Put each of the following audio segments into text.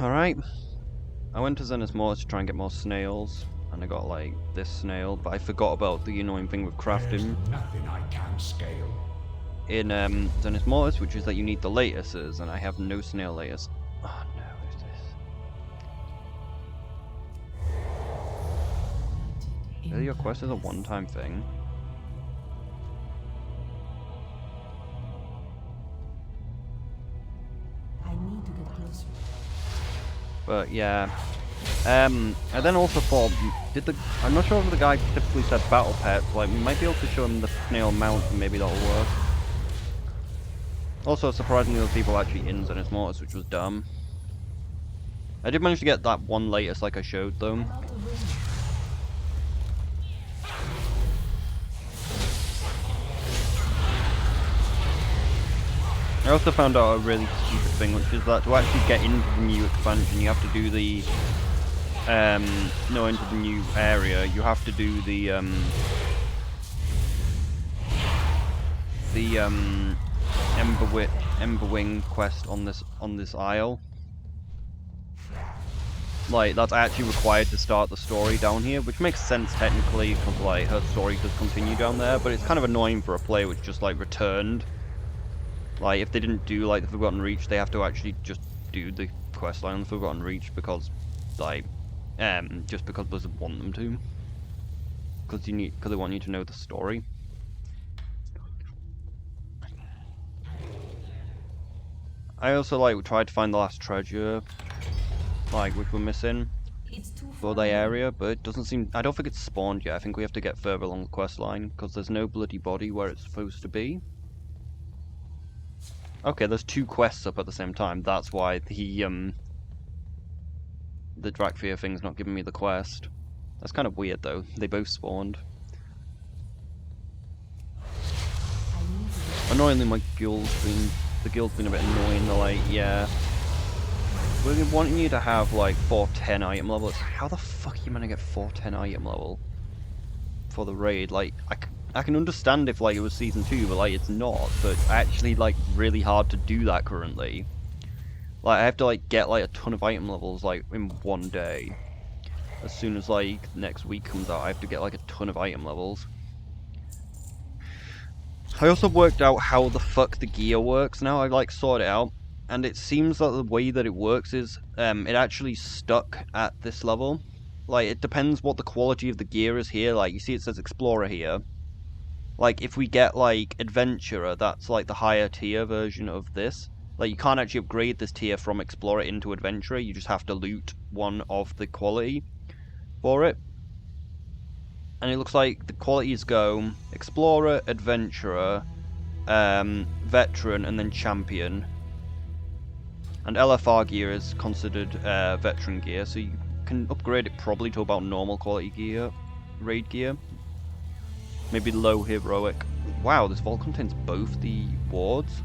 Alright. I went to Zenith Moors to try and get more snails, and I got like this snail, but I forgot about the annoying thing with crafting. There's nothing I can't scale. In Zenith Moors, which is that you need the lattices, and I have no snail lattice. Oh no, what is this? Really, your quest is a one-time thing? I need to get closer. But yeah. I then also thought, I'm not sure if the guy typically said battle pets, like we might be able to show him the snail mount and maybe that'll work. Also, surprisingly, there were people actually in Zenith Mortis, which was dumb. I did manage to get that one latest like I showed though. I also found out a really stupid thing, which is that to actually get into the new expansion, you have to do the, no, into the new area, you have to do the Emberwing quest on this isle. Like, that's actually required to start the story down here, which makes sense technically, because like her story does continue down there, but it's kind of annoying for a player which just like returned. Like, if they didn't do like the Forgotten Reach, they have to actually just do the questline on the Forgotten Reach because, like, just because Blizzard want them to, because they want you to know the story. I also like tried to find the last treasure, like which we're missing for the area, but it doesn't seem. I don't think it's spawned yet. I think we have to get further along the quest line because there's no bloody body where it's supposed to be. Okay, there's two quests up at the same time. That's why the Drakthea thing's not giving me the quest. That's kind of weird though. They both spawned. Annoyingly, the guild's been a bit annoying. They're like, yeah, we're wanting you to have like 410 item level. It's like, how the fuck are you gonna get 410 item level for the raid? Like, I can understand if like it was season 2, but like it's not. So it's actually like really hard to do that currently. Like I have to like get like a ton of item levels like in one day. As soon as like next week comes out, I have to get like a ton of item levels. I also worked out how the fuck the gear works now. I like sorted it out, and it seems that the way that it works is it actually stuck at this level. Like it depends what the quality of the gear is here. Like you see it says Explorer here. Like, if we get, like, Adventurer, that's, like, the higher tier version of this. Like, you can't actually upgrade this tier from Explorer into Adventurer, you just have to loot one of the quality for it. And it looks like the qualities go Explorer, Adventurer, Veteran, and then Champion. And LFR gear is considered Veteran gear, so you can upgrade it probably to about normal quality gear, raid gear. Maybe low heroic. Wow, this vault contains both the wards.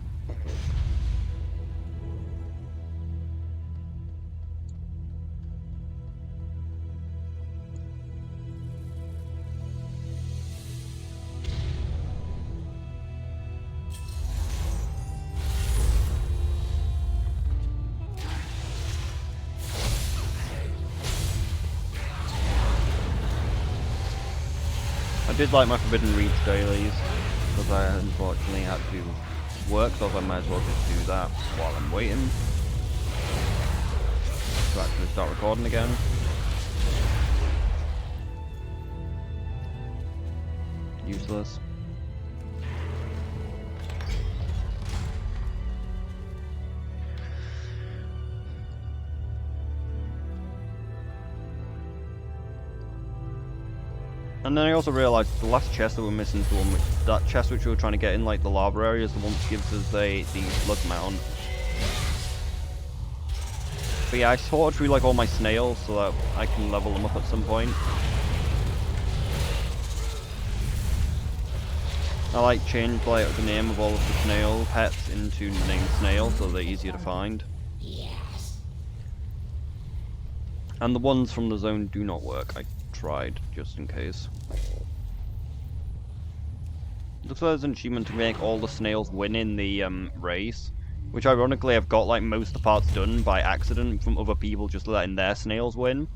I did like my Forbidden Reach dailies, because I unfortunately had to work, so I might as well just do that while I'm waiting to actually start recording again. Useless. And then I also realised the last chest that we're missing is the one that chest which we were trying to get in like the lava area is the one that gives us the slug mount. But yeah, I sorted through like all my snails so that I can level them up at some point. I like changed like the name of all of the snail pets into the name snail so they're easier to find. Yes. And the ones from the zone do not work. I tried just in case. Looks like there's an achievement to make all the snails win in the race, Which ironically I've got like most of the parts done by accident from other people just letting their snails win.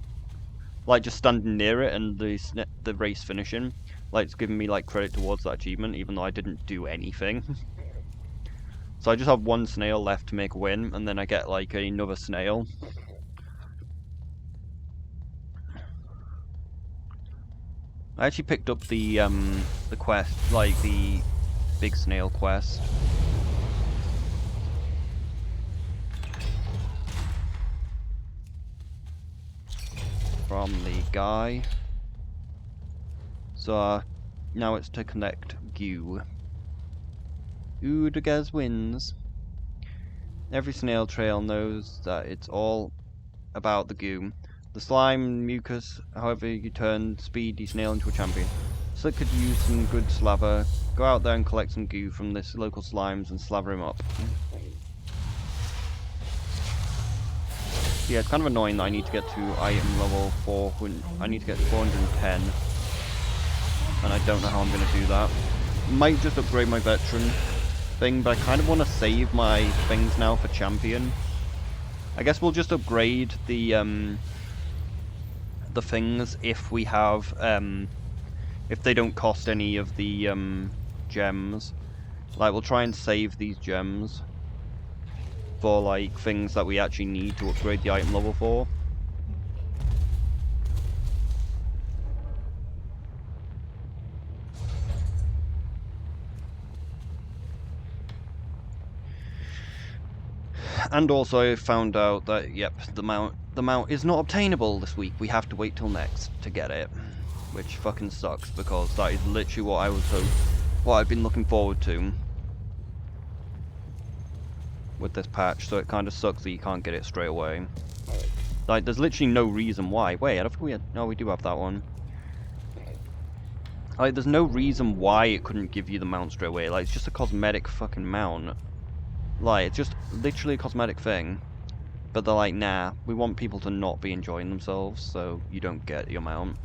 Like just standing near it and the race finishing. Like it's giving me like credit towards that achievement even though I didn't do anything. So I just have one snail left to make a win and then I get like another snail. I actually picked up the quest, like the big snail quest. From the guy. So now it's to connect Goo. Udagaz wins. Every snail trail knows that it's all about the goo. The slime, mucus, however you turn speedy snail into a champion. Slick could use some good slaver. Go out there and collect some goo from this local slimes and slaver him up. Yeah, it's kind of annoying that I need to get to item level 400. I need to get to 410. And I don't know how I'm going to do that. Might just upgrade my veteran thing, but I kind of want to save my things now for champion. I guess we'll just upgrade the things if we have if they don't cost any of the gems. Like we'll try and save these gems for like things that we actually need to upgrade the item level for. And also I found out that, yep, the mount is not obtainable this week. We have to wait till next to get it. Which fucking sucks, because that is literally what I've been looking forward to with this patch, so it kind of sucks that you can't get it straight away. Like, there's literally no reason why. Wait, I don't think we had... No, we do have that one. Like, there's no reason why it couldn't give you the mount straight away. Like, it's just a cosmetic fucking mount. Like, it's just literally a cosmetic thing. But they're like, nah, we want people to not be enjoying themselves, so you don't get your mount.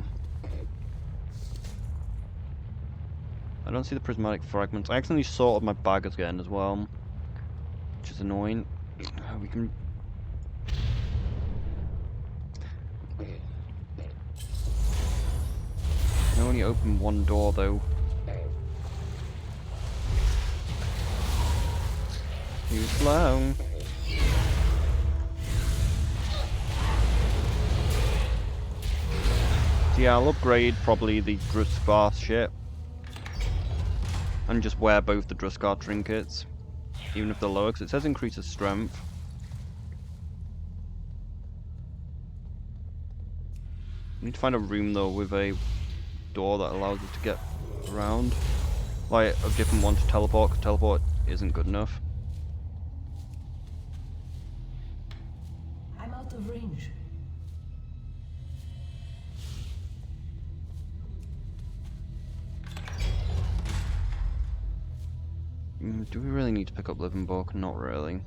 I don't see the prismatic fragments. I accidentally sorted my bag again as well, which is annoying. We can... I only open one door though. Too slow. So yeah, I'll upgrade probably the Druskar shit. And just wear both the Druskar trinkets. Even if they're lower, because it says increases strength. I need to find a room though with a door that allows us to get around. Like a different one to teleport, because teleport isn't good enough. I'm out of range. Do we really need to pick up Living Book? Not really.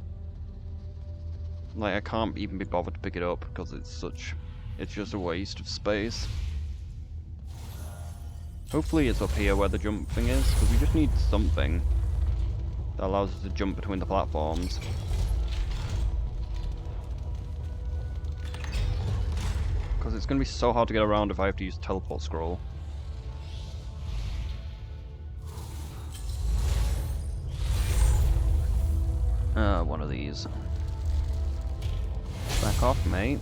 Like, I can't even be bothered to pick it up because it's just a waste of space. Hopefully it's up here where the jump thing is, because we just need something that allows us to jump between the platforms. Because it's going to be so hard to get around if I have to use teleport scroll. One of these. Back off, mate.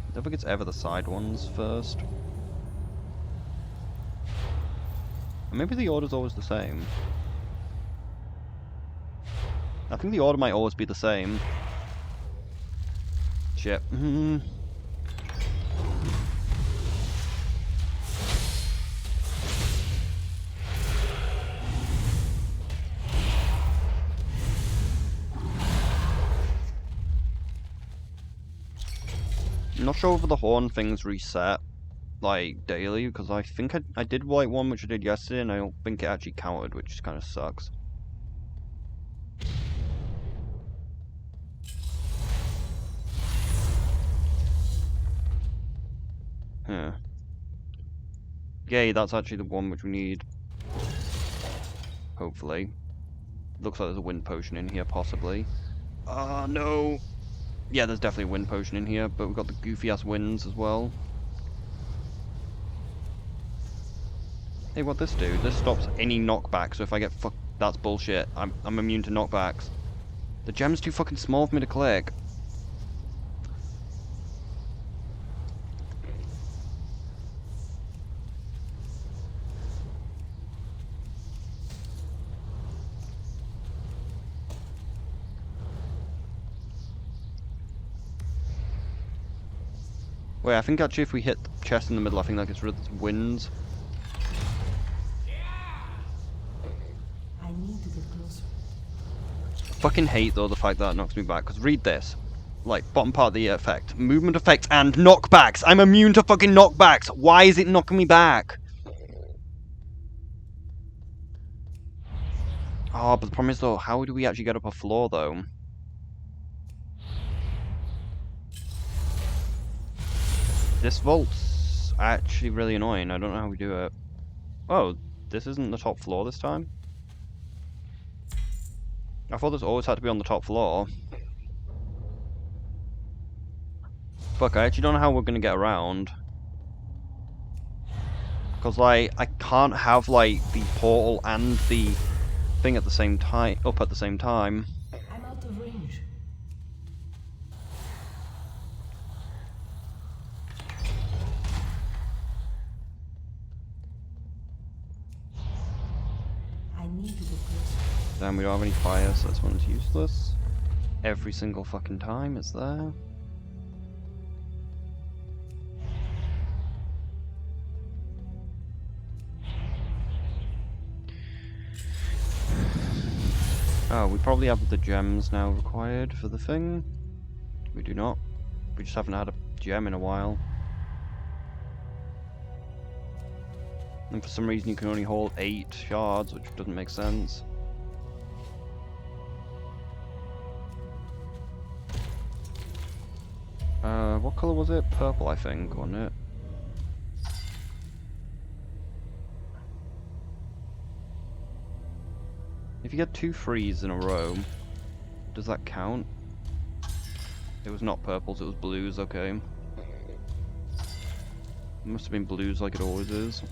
I don't think it's ever the side ones first. Or maybe the order's always the same. I think the order might always be the same. Shit. I'm not sure whether the horn things reset, like, daily, because I think I did like one which I did yesterday, and I don't think it actually counted, which kind of sucks. Yeah. Yay, that's actually the one which we need. Hopefully. Looks like there's a wind potion in here, possibly. Ah, no! Yeah, there's definitely a wind potion in here, but we've got the goofy-ass winds as well. Hey, what'd this do? This stops any knockback, so if I get fucked, that's bullshit. I'm immune to knockbacks. The gem's too fucking small for me to click. Wait, I think actually if we hit the chest in the middle, I think that gets rid of the winds. I need to get closer. Fucking hate though the fact that it knocks me back, because read this. Like, bottom part of the effect. Movement effects and knockbacks! I'm immune to fucking knockbacks! Why is it knocking me back? Oh, but the problem is though, how do we actually get up a floor though? This vault's actually really annoying. I don't know how we do it. Oh, this isn't the top floor this time? I thought this always had to be on the top floor. Fuck, I actually don't know how we're gonna get around. Because, like, I can't have, like, the portal and the thing at the same time, up at the same time. I'm out of range. I need to get closer. Damn, we don't have any fire, so this one's useless. Every single fucking time it's there. Oh, we probably have the gems now required for the thing. We do not. We just haven't had a gem in a while. And for some reason you can only hold 8 shards, which doesn't make sense. What colour was it? Purple, I think, wasn't it? If you get 2 threes in a row, does that count? It was not purples, it was blues, okay. It must have been blues like it always is.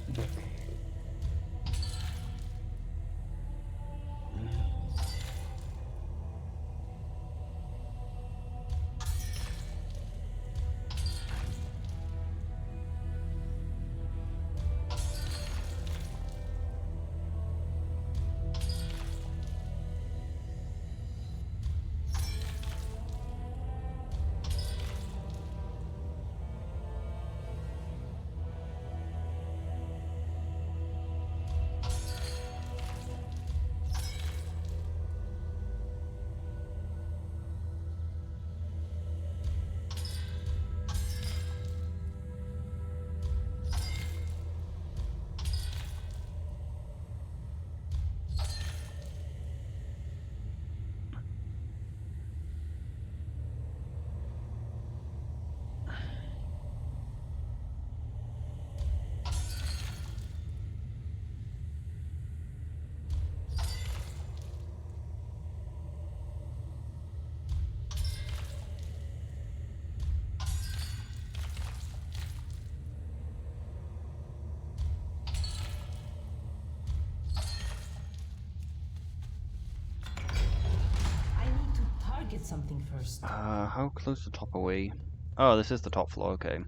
Get something first. How close to the top are we? Oh, this is the top floor, okay.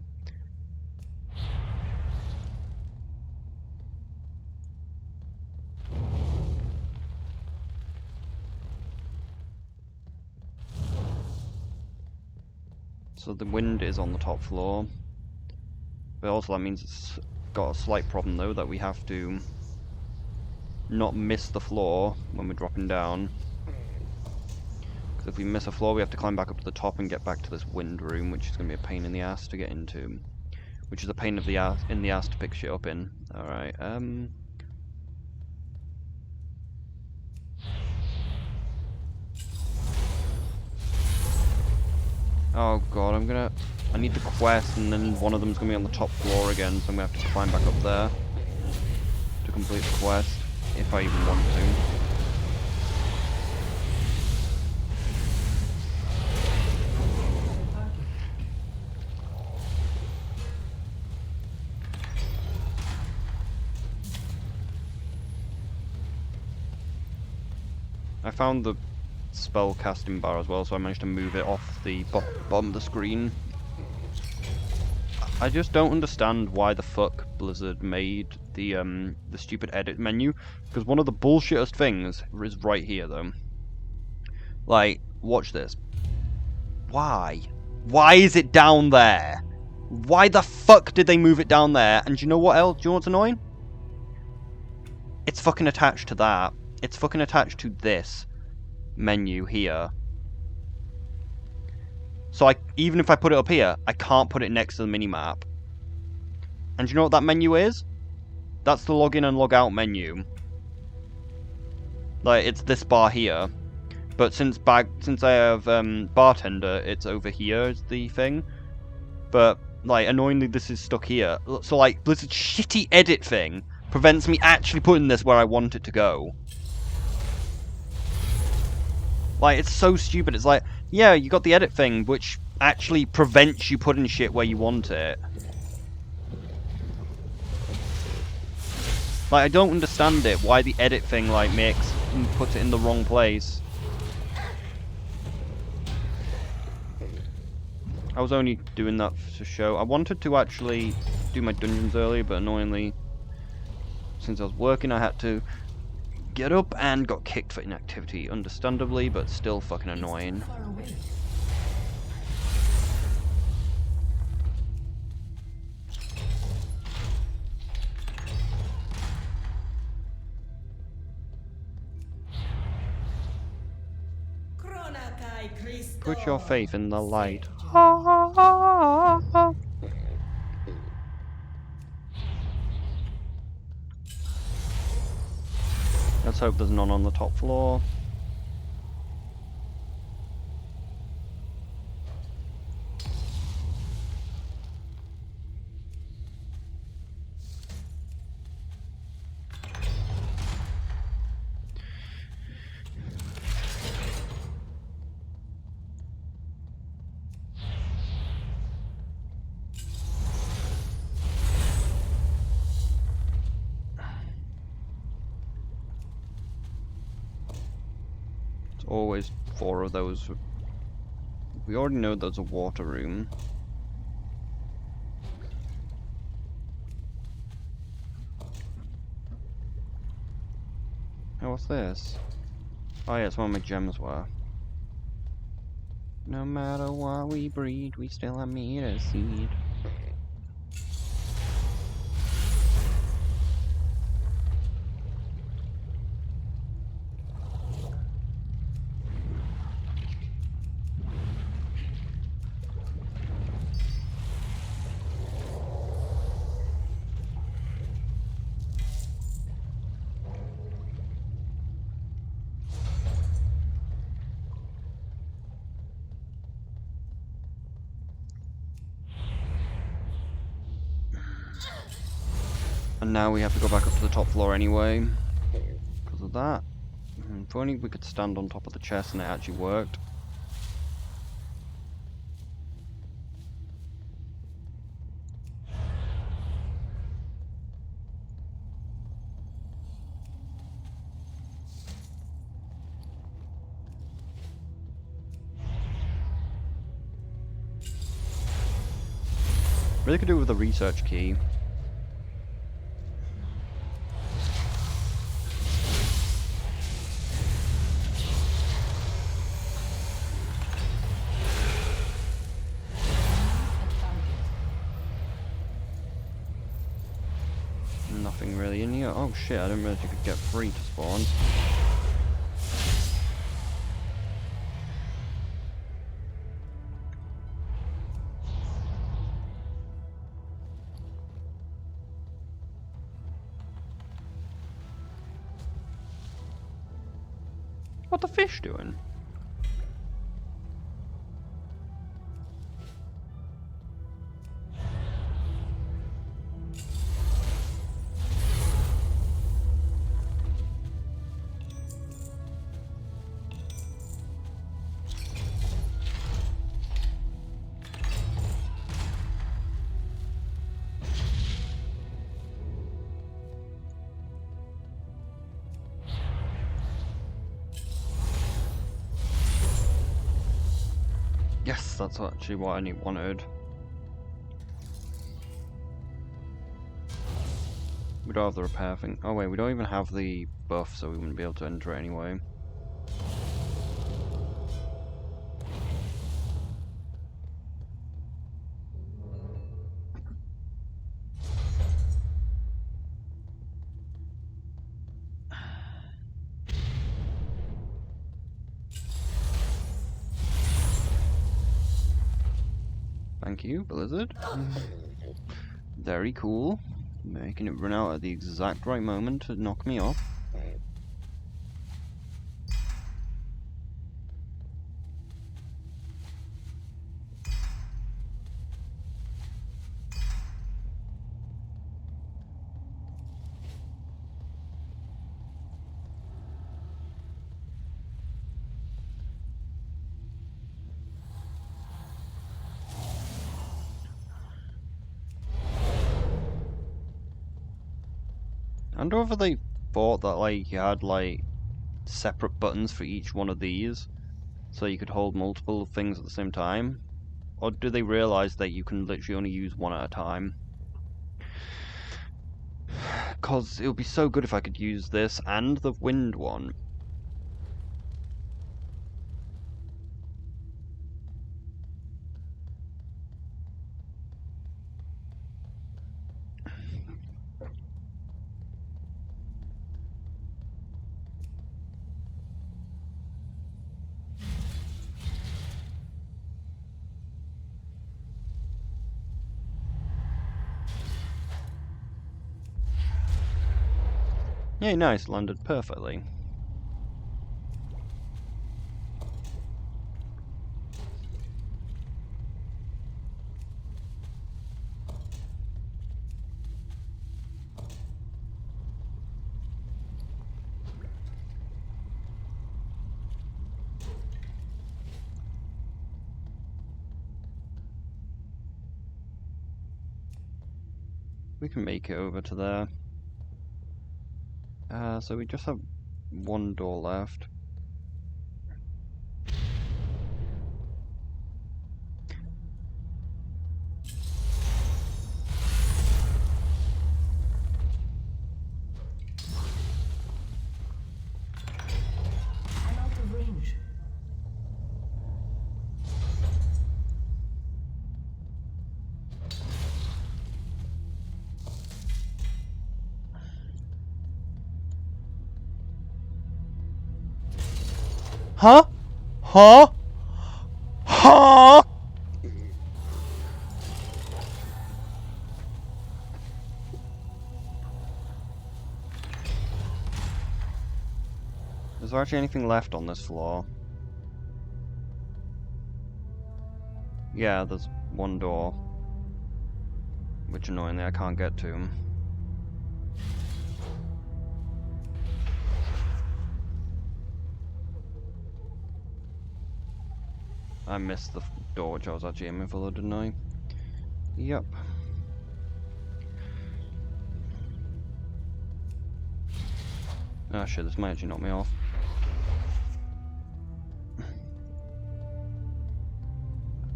So the wind is on the top floor. But also that means it's got a slight problem though, that we have to not miss the floor when we're dropping down. If we miss a floor, we have to climb back up to the top and get back to this wind room, which is going to be a pain in the ass to get into. Which is a pain in the ass to pick shit up in. Alright, oh god, I'm gonna... I need the quest, and then one of them's gonna be on the top floor again, so I'm gonna have to climb back up there to complete the quest, if I even want to. I found the spell casting bar as well, so I managed to move it off the bottom of the screen. I just don't understand why the fuck Blizzard made the stupid edit menu, because one of the bullshittest things is right here though. Like, watch this. Why? Why is it down there? Why the fuck did they move it down there? And do you know what else? Do you know what's annoying? It's fucking attached to that. It's fucking attached to this menu here. So even if I put it up here, I can't put it next to the minimap. And do you know what that menu is? That's the login and log out menu. Like, it's this bar here. But since I have bartender, it's over here is the thing. But like, annoyingly, this is stuck here. So like, Blizzard's shitty edit thing prevents me actually putting this where I want it to go. Like, it's so stupid. It's like, yeah, you got the edit thing, which actually prevents you putting shit where you want it. Like, I don't understand it, why the edit thing, like, puts it in the wrong place. I was only doing that to show. I wanted to actually do my dungeons earlier, but annoyingly, since I was working, I had to get up and got kicked for inactivity, understandably, but still fucking annoying. Far away. Put your faith in the light. Let's hope there's none on the top floor. Always 4 of those. We already know there's a water room. Oh, what's this? Oh yeah, it's one of my gems were. No matter what we breed, we still have meat as seed. And now we have to go back up to the top floor anyway, because of that. If only we could stand on top of the chest and it actually worked. Really could do with the research key. Nothing really in here. Oh shit, I didn't realize you could get free to spawn. What the fish doing? Yes, that's actually what I wanted. We don't have the repair thing. Oh wait, we don't even have the buff, so we wouldn't be able to enter it anyway. Thank you, Blizzard. Very cool. Making it run out at the exact right moment to knock me off. I wonder whether they thought that like you had like separate buttons for each one of these, so you could hold multiple things at the same time, or do they realize that you can literally only use one at a time? Cause it would be so good if I could use this and the wind one. Yeah, nice, landed perfectly. We can make it over to there. So we just have one door left. I'm out of range. Huh? Huh? Huh? Is there actually anything left on this floor? Yeah, there's one door. Which annoyingly I can't get to. I missed the door which I was actually aiming for, didn't I? Yep. Oh shit, this might actually knock me off.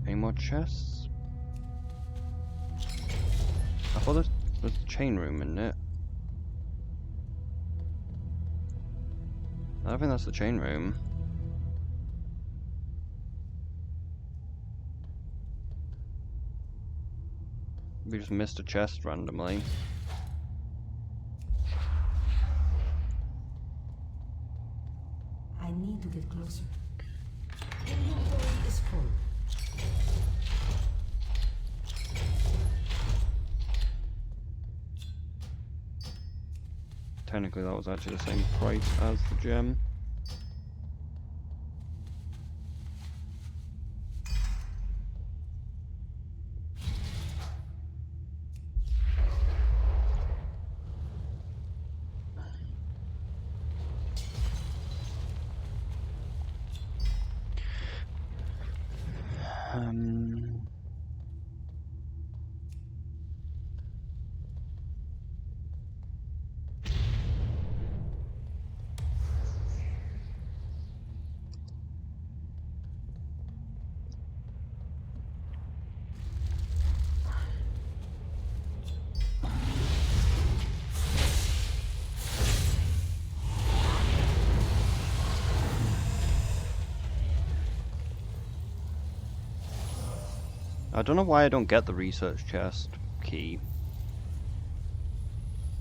Any more chests? I thought there's a chain room in it. I don't think that's the chain room. We just missed a chest randomly. I need to get closer. Inventory is full. Technically that was actually the same price as the gem. I don't know why I don't get the research chest key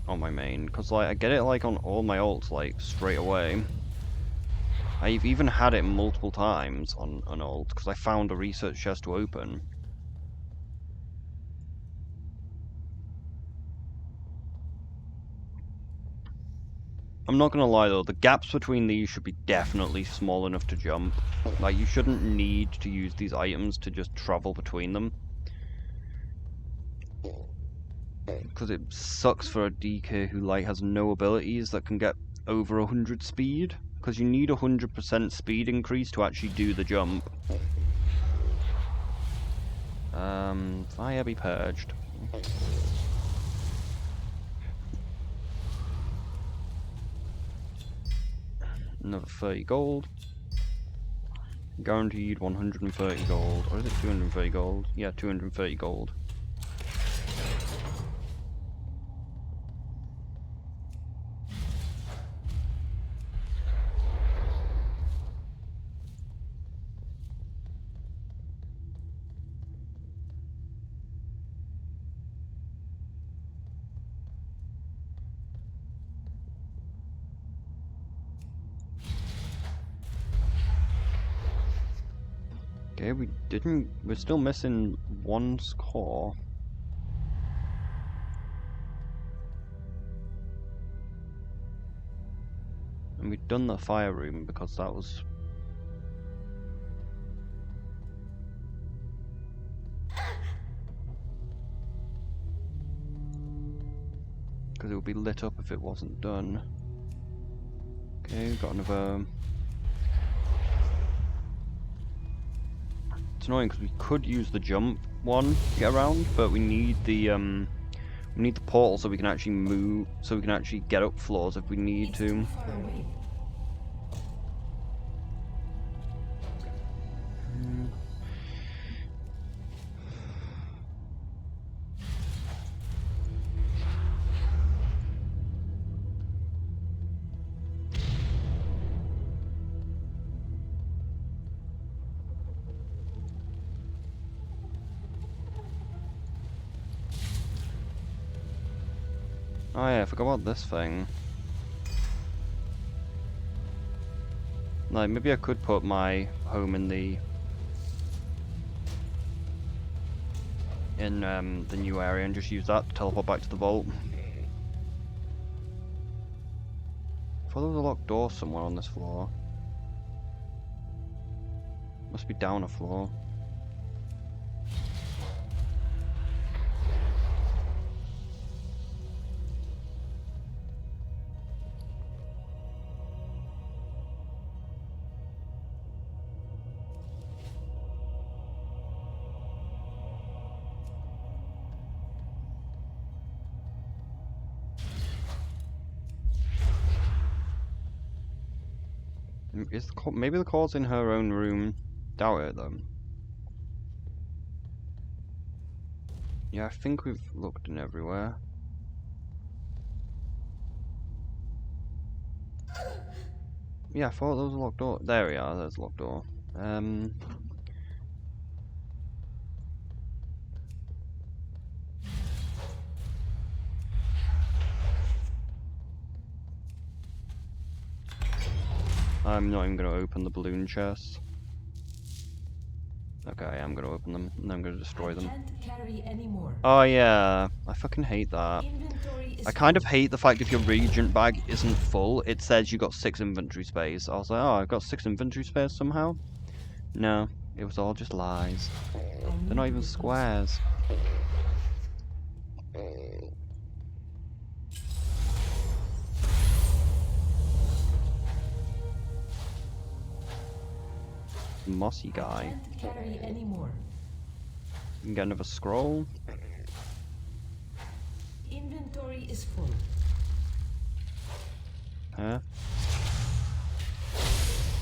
on my main, because like I get it like on all my ults like straight away. I've even had it multiple times on an ult because I found a research chest to open. I'm not gonna lie though, the gaps between these should be definitely small enough to jump. Like, you shouldn't need to use these items to just travel between them. Because it sucks for a DK who like has no abilities that can get over 100 speed. Because you need 100% speed increase to actually do the jump. Fire be purged. Another 30 gold. Guaranteed 130 gold. Or is it 230 gold? Yeah, 230 gold. Okay, we're still missing one score. And we've done the fire room because that was... Because it would be lit up if it wasn't done. Okay, we've got another... It's annoying because we could use the jump one to get around, but we need the portal so we can actually move, so we can actually get up floors if we need to. Oh yeah, I forgot about this thing. Like, maybe I could put my home in the new area and just use that to teleport back to the vault. I thought there was a locked door somewhere on this floor. Must be down a floor. Maybe the cord's in her own room. Doubt it though. Yeah, I think we've looked in everywhere. Yeah, I thought there was a locked door. There we are, there's a locked door. I'm not even going to open the balloon chests. Okay, I am going to open them, and I'm going to destroy them. Can't carry anymore. Oh yeah, I fucking hate that. I kind of hate the fact if your reagent bag isn't full, it says you got 6 inventory space. I was like, oh, I've got 6 inventory space somehow? No, it was all just lies. They're not even squares. Mossy guy. Can't carry anymore. You can get another scroll. Inventory is full. Huh?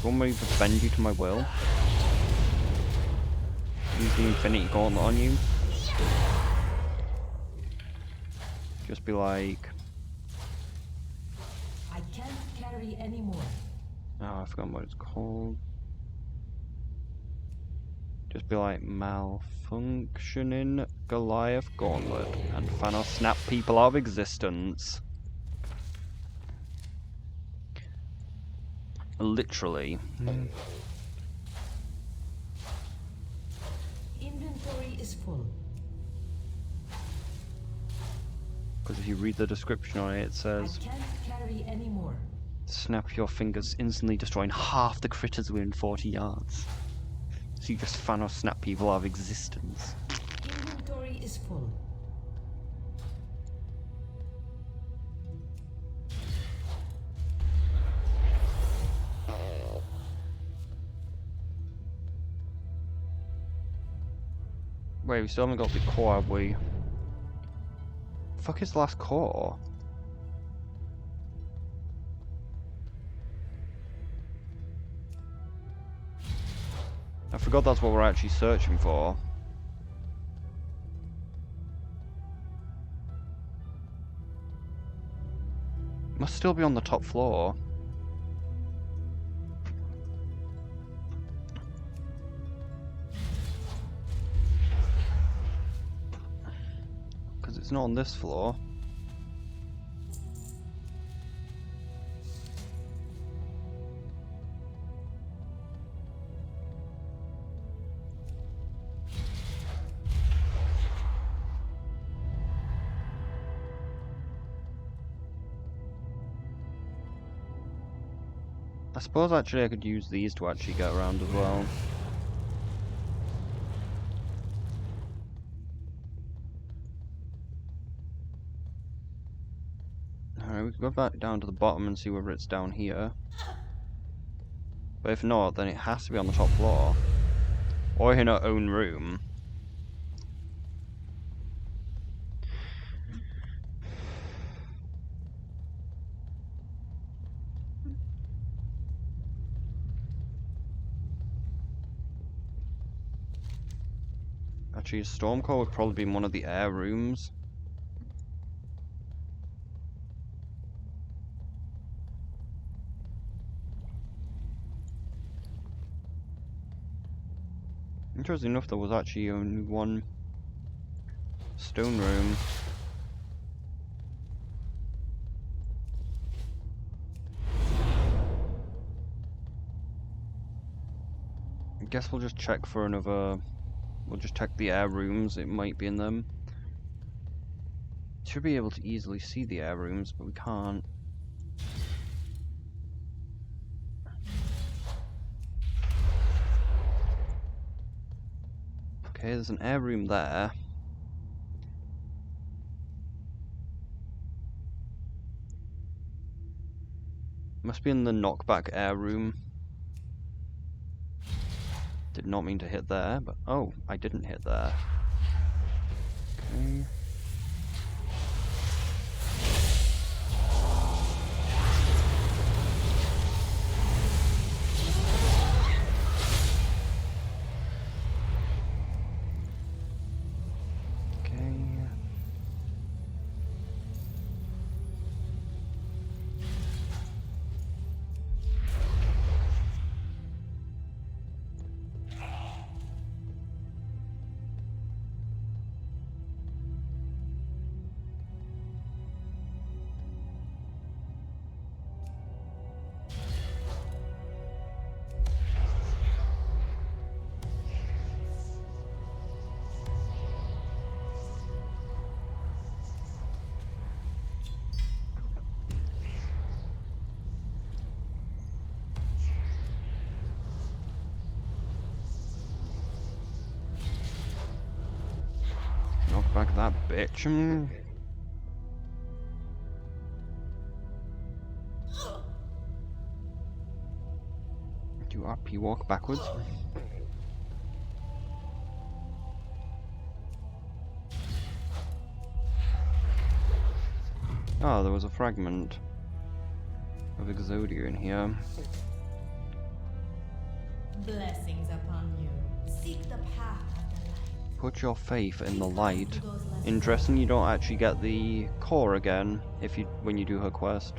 Want me to bend you to my will? Use the Infinity Gauntlet on you? Just be like... I can't carry anymore. Oh, I forgot what it's called. Just be like, malfunctioning Goliath gauntlet, and Thanos snap people out of existence. Literally. Inventory is full. Because if you read the description on it, it I says, can't carry any more. snap your fingers, instantly destroying half the critters within 40 yards. So you just Thanos snap people out of existence. Inventory is full. Wait, we still haven't got the core, have we? Fuck is the last core? I forgot that's what we're actually searching for. Must still be on the top floor. Because it's not on this floor. I suppose actually I could use these to actually get around as well. Alright, we can go back down to the bottom and see whether it's down here. But if not, then it has to be on the top floor. Or in our own room. Actually, a Stormcore would probably be in one of the air rooms. Interesting enough, there was actually only one stone room. I guess we'll just check for another... We'll just check the air rooms, it might be in them. Should be able to easily see the air rooms, but we can't. Okay, there's an air room there. Must be in the knockback air room. Did not mean to hit there, but oh, I didn't hit there. Okay. Knock back that bitch. Do up, you walk backwards. Oh, there was a fragment of Exodia in here. Blessings upon you. Seek the path of the light. Put your faith in the light. Interesting, you don't actually get the core again when you do her quest.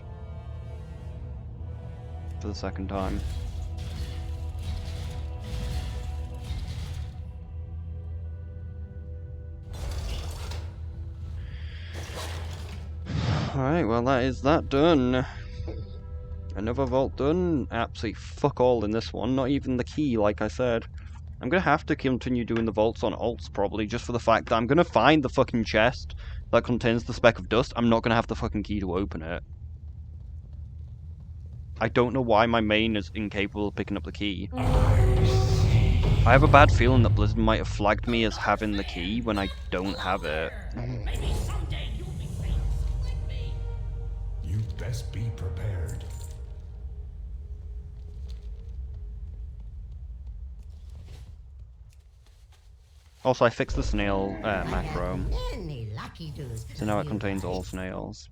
For the second time. Alright, well that is that done. Another vault done. Absolutely fuck all in this one. Not even the key, like I said. I'm gonna have to continue doing the vaults on alts, probably, just for the fact that I'm gonna find the fucking chest that contains the speck of dust. I'm not gonna have the fucking key to open it. I don't know why my main is incapable of picking up the key. I have a bad feeling that Blizzard might have flagged me as having the key when I don't have it. Maybe someday you'll be famous like me. You'd best be prepared. Also, I fixed the snail macro, Many lucky dudes. so now it contains all snails.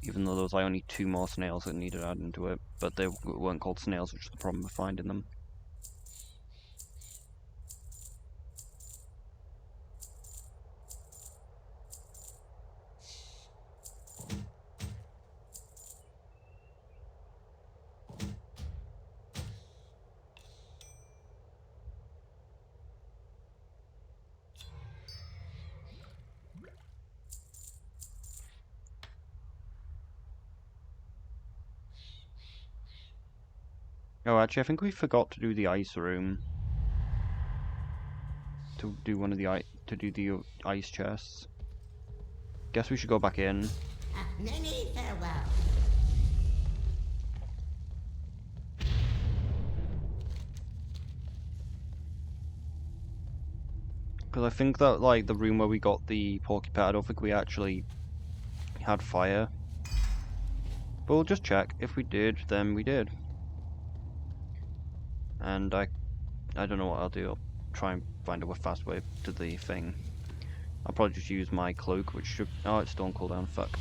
Even though there was like only 2 more snails that needed adding to it, but they weren't called snails, which is the problem with finding them. Oh, actually, I think we forgot to do the ice room. To do one of the ice chests. Guess we should go back in. Many farewell. Because I think that, like, the room where we got the porcupine, I don't think we actually had fire. But we'll just check. If we did, then we did. And I don't know what I'll do. I'll try and find a fast way to the thing. I'll probably just use my cloak, which should... Oh, it's still on cooldown. Fuck.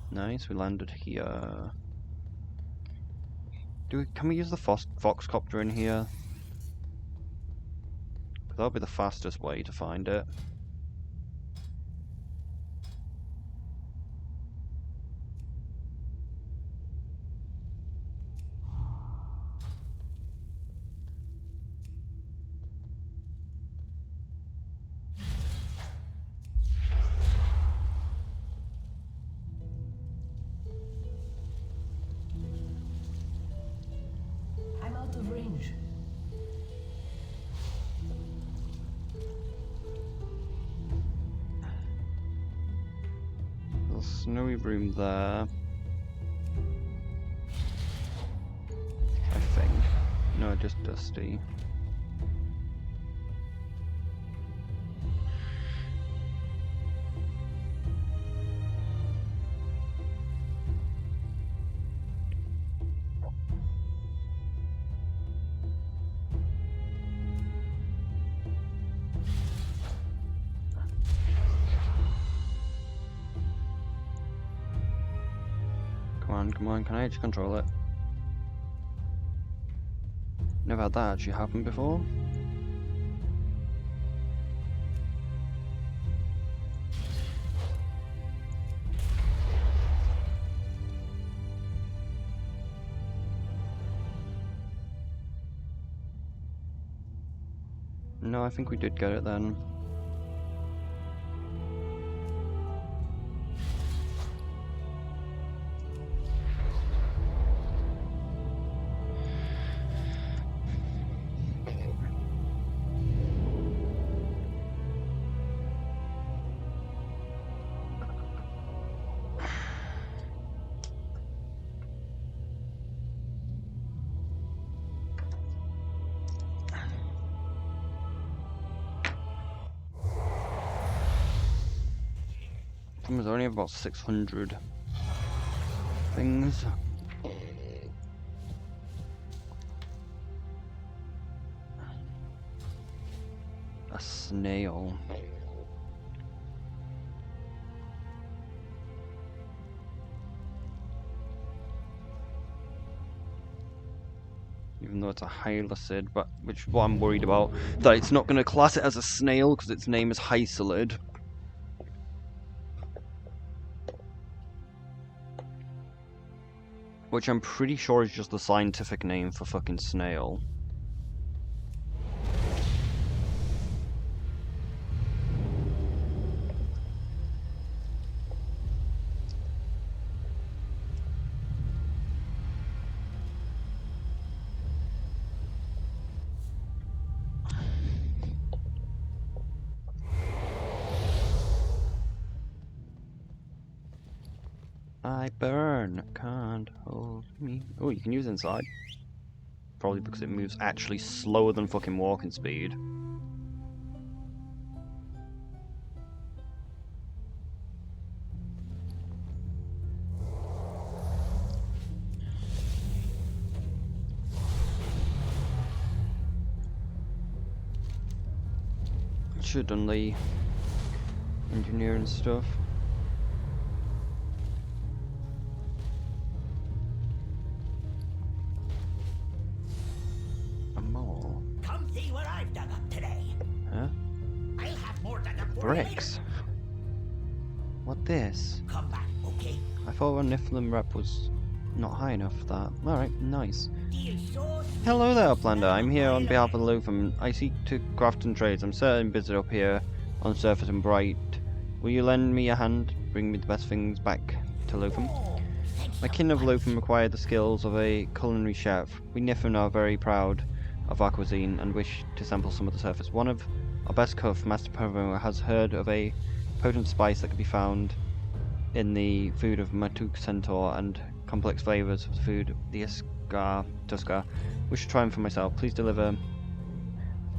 Nice, we landed here. Can we use the foxcopter in here? That'll be the fastest way to find it. I'm out of range. There's a snowy room there. I think. No, just dusty. Come on, can I actually control it? Never had that actually happen before. No, I think we did get it then. There's only about 600 things. A snail. Even though it's a hylicid, but which is what I'm worried about. That it's not going to class it as a snail because its name is hylicid. Which I'm pretty sure is just the scientific name for fucking snail. I burn, can't hold me. Oh, you can use inside. Probably because it moves actually slower than fucking walking speed. Should have done the engineering stuff. A mole. Come see what I've dug up today. Huh? I'll have more dug up for Bricks. What this? you later. Come back, okay? I thought our Niflheim rep was not high enough for that. Alright, nice. Deal so Hello there, Plander. I'm here on behalf of the Lotham. I seek to craft and trades. I'm certain busy up here on the surface and bright. Will you lend me a hand? Bring me the best things back to Lotham. My kin of Lotham require the skills of a culinary chef. We Niflheim are very proud of our cuisine and wish to sample some of the surface. One of our best cook, Master Pervo, has heard of a potent spice that can be found in the food of Matuk Centaur and complex flavors of the food, the Tuskar. Wish to try them for myself. Please deliver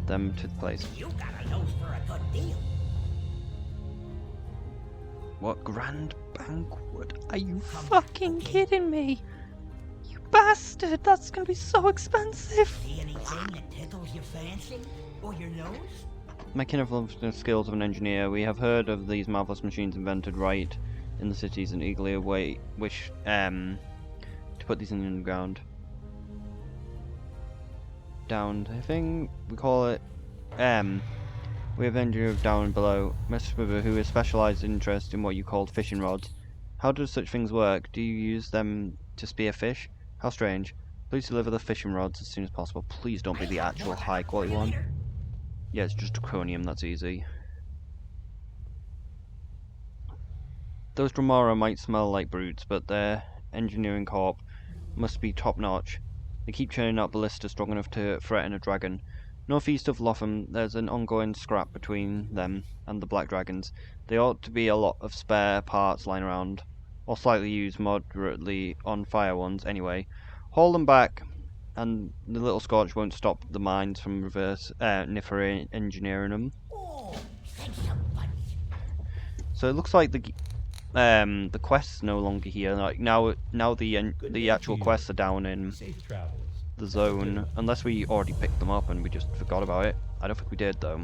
them to the place. You got a nose for a good deal. What grand banquet? Are you fucking kidding me? You bastard! That's gonna be so expensive! See anything that tickles your fancy? Or your nose? My kin of the skills of an engineer, we have heard of these marvelous machines invented right in the cities and eagerly wish to put these in the underground. Down, I think we call it. We have engineer down and below, Mr. River, who is specialised interest in what you called fishing rods. How do such things work? Do you use them to spear fish? How strange. Please deliver the fishing rods as soon as possible. Please don't be the actual high quality one. Yeah, it's just draconium, that's easy. Those Dromara might smell like brutes, but their engineering corp must be top notch. They keep churning out ballistas strong enough to threaten a dragon. Northeast of Lotham, there's an ongoing scrap between them and the Black Dragons. There ought to be a lot of spare parts lying around, or slightly used moderately on fire ones anyway. Haul them back, and the little Scorch won't stop the mines from reverse Niflheim engineering them. Oh, thanks a bunch. So it looks like the quest's no longer here. Like now the actual quests are down in Safe travels. the zone, unless we already picked them up and we just forgot about it. I don't think we did though.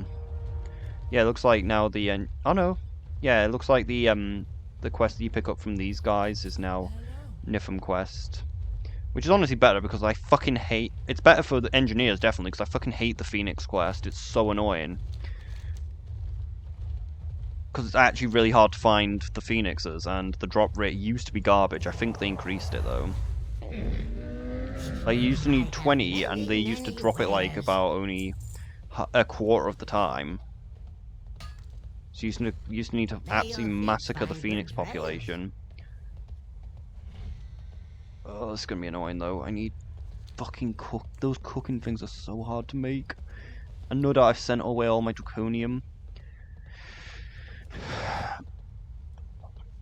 Yeah, it looks like now the oh no, yeah, it looks like the quest that you pick up from these guys is now Niflheim quest, which is honestly better because I fucking hate. It's better for the engineers definitely because I fucking hate the Phoenix quest. It's so annoying. Because it's actually really hard to find the Phoenixes, and the drop rate used to be garbage. I think they increased it though. Like, you used to need 20, and they used to drop it like about only a quarter of the time. So you used to need to absolutely massacre the Phoenix population. Oh, this is gonna be annoying though. I need fucking cook. Those cooking things are so hard to make. I know that I've sent away all my draconium.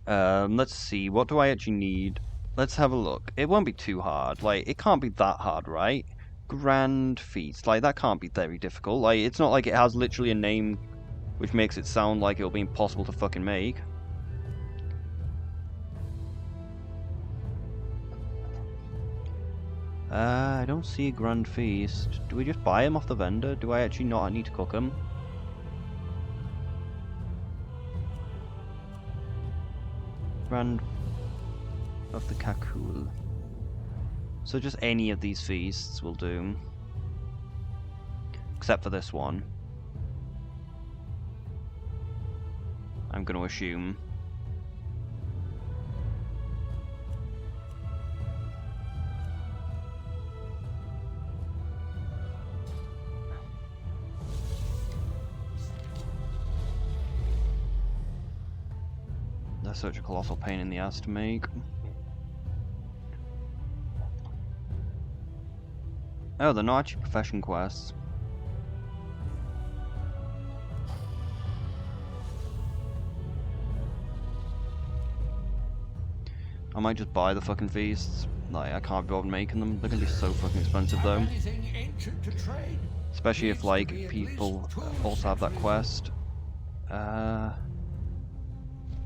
Let's see, what do I actually need? Let's have a look. It won't be too hard. Like, it can't be that hard, right? Grand Feast. Like, that can't be very difficult. Like, it's not like it has literally a name which makes it sound like it'll be impossible to fucking make. I don't see a Grand Feast. Do we just buy them off the vendor? Do I actually not need to cook them? Grand of the Kakul. So just any of these feasts will do. Except for this one. I'm going to assume. That's such a colossal pain in the ass to make. Oh, they're not actually profession quests. I might just buy the fucking feasts. Like, I can't be bothered making them. They're gonna be so fucking expensive though. Anything ancient to trade? Especially if, Needs to like, be at people least 2 also have that centuries quest.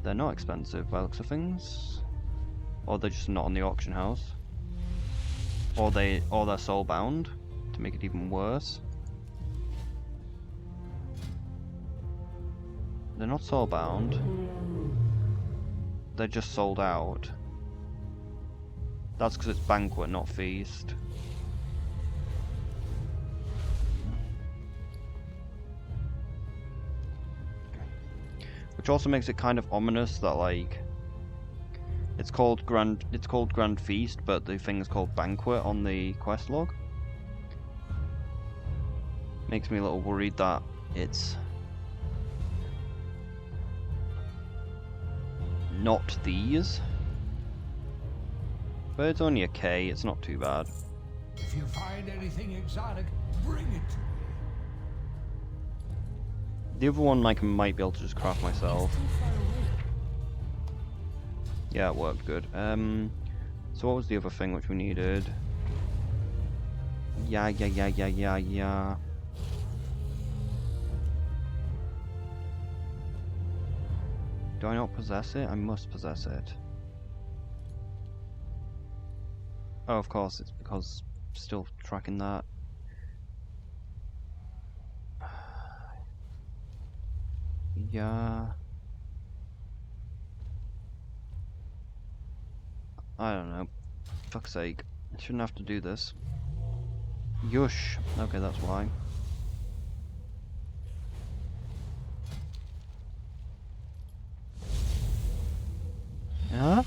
They're not expensive by the looks of things. Or they're just not on the auction house. Or they're soulbound, to make it even worse. They're not soulbound. They're just sold out. That's because it's banquet, not feast. Which also makes it kind of ominous that, like, it's called Grand Feast, but the thing's called Banquet on the quest log. Makes me a little worried that it's not these. But it's only a K, it's not too bad. If you find anything exotic, bring it to me. The other one I might be able to just craft myself. Yeah, it worked good. So what was the other thing which we needed? Yeah. Do I not possess it? I must possess it. Oh, of course, it's because still tracking that. Yeah. I don't know. Fuck's sake. I shouldn't have to do this. Yush. Okay, that's why. Huh?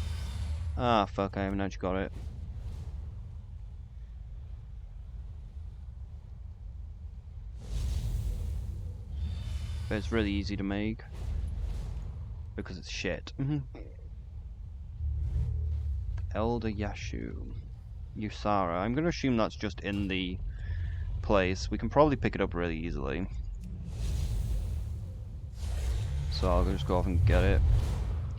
Ah, fuck, I haven't actually got it. But it's really easy to make. Because it's shit. Elder Yashu. Yusara. I'm gonna assume that's just in the place. We can probably pick it up really easily. So I'll just go off and get it.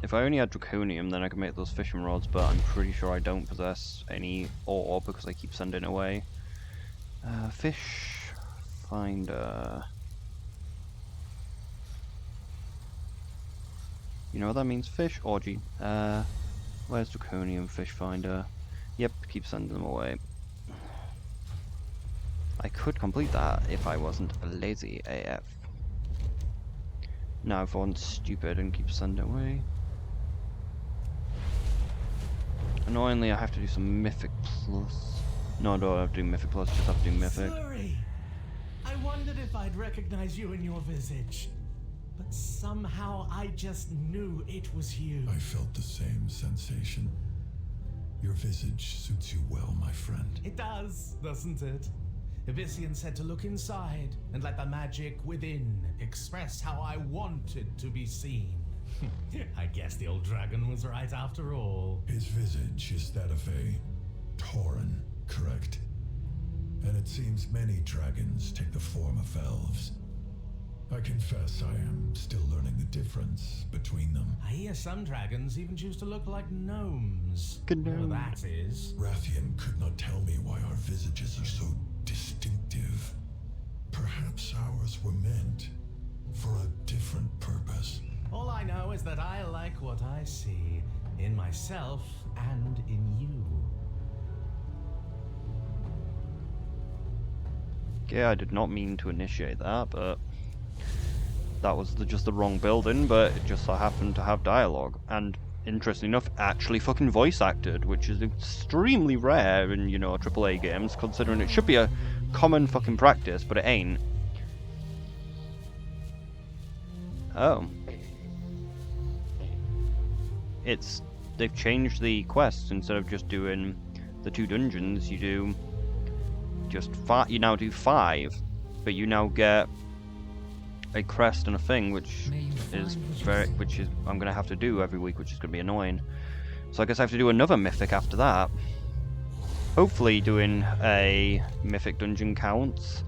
If I only had draconium, then I could make those fishing rods, but I'm pretty sure I don't possess any ore because I keep sending away. Fish finder. You know what that means? Fish orgy. Where's draconium fish finder? Yep, keep sending them away. I could complete that if I wasn't lazy AF. Now if I wasn't stupid and keep sending away. Annoyingly, I have to do some Mythic Plus. No, I don't have to do Mythic Plus, just have to do Mythic. Sorry. I wondered if I'd recognize you in your visage. But somehow I just knew it was you. I felt the same sensation. Your visage suits you well, my friend. It does, doesn't it? Abyssian said to look inside and let the magic within express how I wanted to be seen. I guess the old dragon was right after all. His visage is that of a Tauren, correct? And it seems many dragons take the form of elves. I confess I am still learning the difference between them. I hear some dragons even choose to look like gnomes. Gnome. Whatever that is. Rathian could not tell me why our visages are so distinctive. Perhaps ours were meant for a different purpose. All I know is that I like what I see in myself and in you. Yeah, I did not mean to initiate that, but that was just the wrong building, but it just so happened to have dialogue. And interestingly enough, actually fucking voice acted, which is extremely rare in, you know, AAA games, considering it should be a common fucking practice, but it ain't. Oh. They've changed the quests. Instead of just doing the 2 dungeons, you do just 5. You now do 5, but you now get a crest and a thing, which I'm gonna have to do every week, which is gonna be annoying. So I guess I have to do another mythic after that. Hopefully, doing a mythic dungeon counts.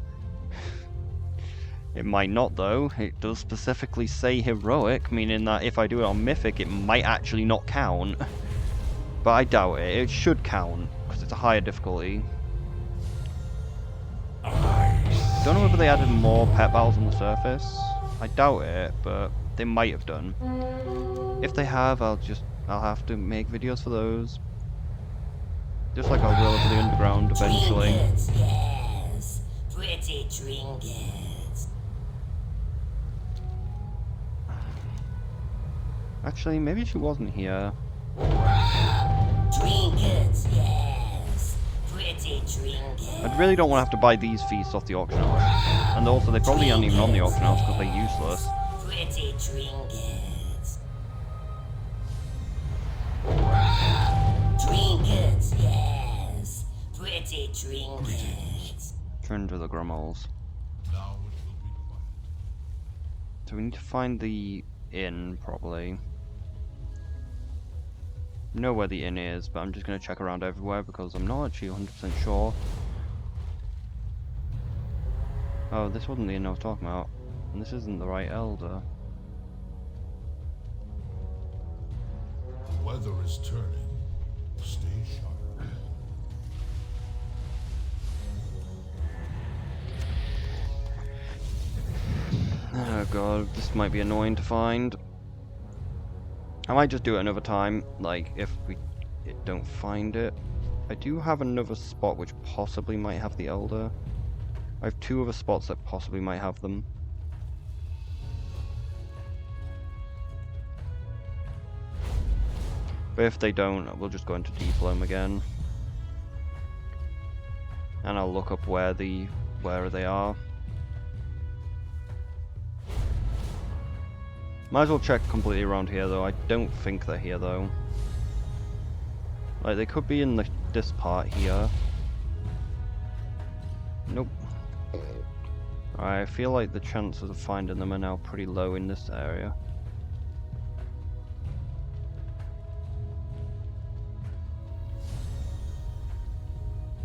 It might not, though. It does specifically say heroic, meaning that if I do it on mythic, it might actually not count. But I doubt it. It should count, because it's a higher difficulty. I don't know whether they added more pet battles on the surface. I doubt it, but they might have done. If they have, I'll have to make videos for those. Just like I will for the underground eventually. Trinkets, yes. Pretty trinkets. Actually, maybe she wasn't here. Trinkets, yes. Pretty trinkets. I really don't want to have to buy these feasts off the auction house. And also, they probably aren't even on the auction house because they're useless. Pretty trinkets. Trinkets, yes. Pretty trinkets. Trend of the Grummoles. Now it will be quiet. So we need to find the inn, probably. I know where the inn is, but I'm just going to check around everywhere because I'm not actually 100% sure. Oh, this wasn't the inn I was talking about. And this isn't the right elder. The weather is turning. Stay sharp. Oh god, this might be annoying to find. I might just do it another time, like if we don't find it. I do have another spot which possibly might have the elder. I have two other spots that possibly might have them. But if they don't, we'll just go into Deeploam again. And I'll look up where they are. Might as well check completely around here though. I don't think they're here though. Like they could be in this part here. Nope. I feel like the chances of finding them are now pretty low in this area.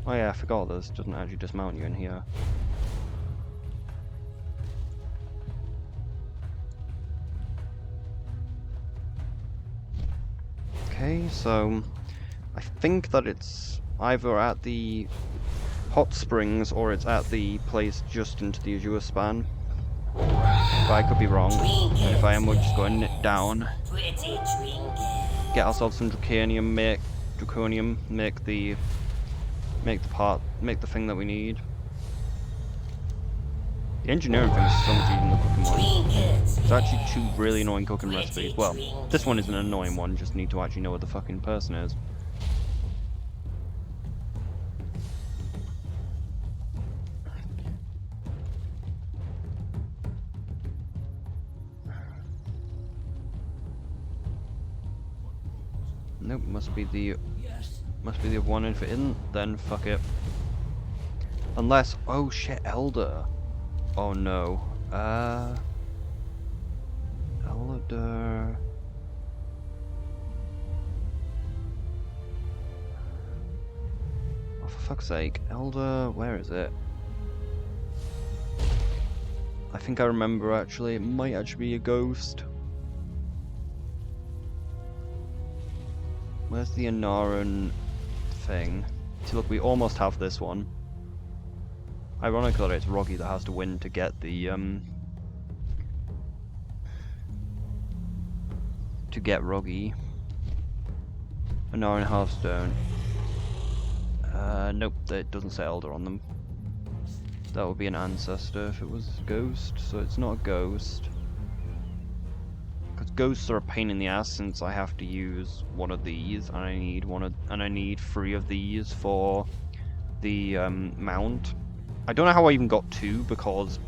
Oh yeah, I forgot this doesn't actually dismount you in here. Okay, so I think that it's either at the hot springs or it's at the place just into the Azure span. But I could be wrong. And if I am, we're just going down. Pretty trinkets. Get ourselves some draconium, make the thing that we need. The engineering thing is so much easier than the cooking one. It's actually two really annoying cooking recipes. Well, this one is an annoying one, just need to actually know what the fucking person is. Nope, must be the one. If it isn't, then fuck it. Unless, oh shit, Elder. Oh no. Elder. Oh, for fuck's sake, Elder. Where is it? I think I remember actually. It might actually be a ghost. Where's the Anaran thing? See, look, we almost have this one. Ironic that it's Roggy that has to win to get the, to get Roggy. Anaran Hearthstone. Nope, it doesn't say Elder on them. That would be an ancestor if it was a ghost, so it's not a ghost. Because ghosts are a pain in the ass since I have to use one of these, and I need 3 of these for the mount. I don't know how I even got 2 because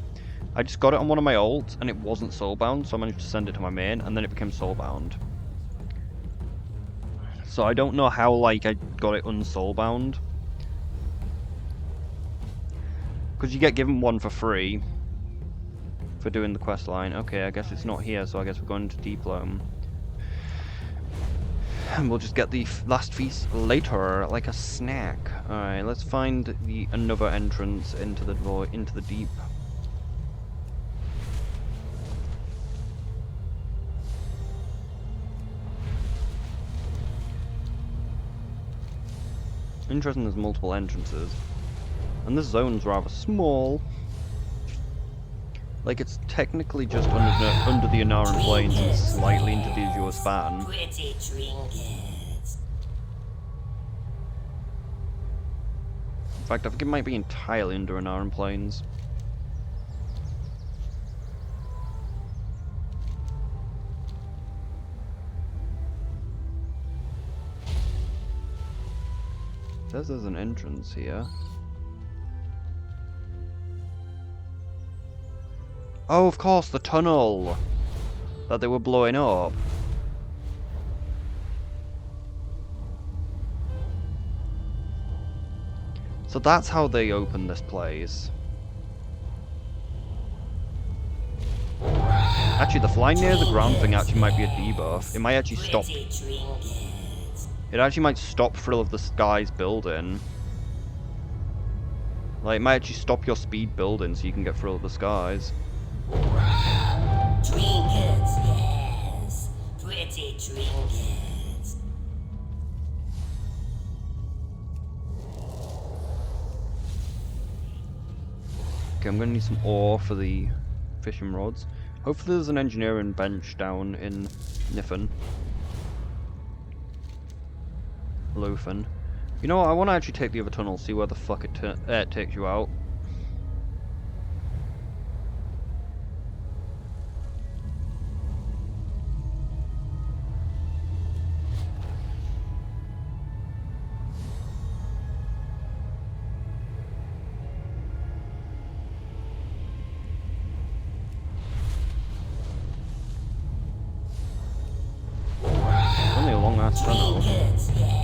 I just got it on one of my ults and it wasn't soulbound, so I managed to send it to my main and then it became soulbound. So I don't know how like I got it unsoulbound. Because you get given one for free for doing the quest line. Okay, I guess it's not here, so I guess we're going to Deeploam. And we'll just get the last feast later, like a snack. Alright, let's find another entrance into the void, into the deep. Interesting, there's multiple entrances. And this zone's rather small. Like, it's technically just under the Anaran Plains and slightly into the Azure Span. Pretty trinkets. In fact, I think it might be entirely under Anaran Plains. Says there's an entrance here. Oh, of course, the tunnel that they were blowing up. So that's how they opened this place. Actually, the flying near the ground thing actually might be a debuff. It might actually stop. Pretty trinkets. It actually might stop Thrill of the Skies building. Like, it might actually stop your speed building so you can get Thrill of the Skies. Trinkets, yes. Pretty trinkets. Okay, I'm gonna need some ore for the fishing rods. Hopefully there's an engineering bench down in Niffen. Lofen. You know what, I want to actually take the other tunnel, see where the fuck it takes you out. Only a long ass tunnel. Trinkets, yes.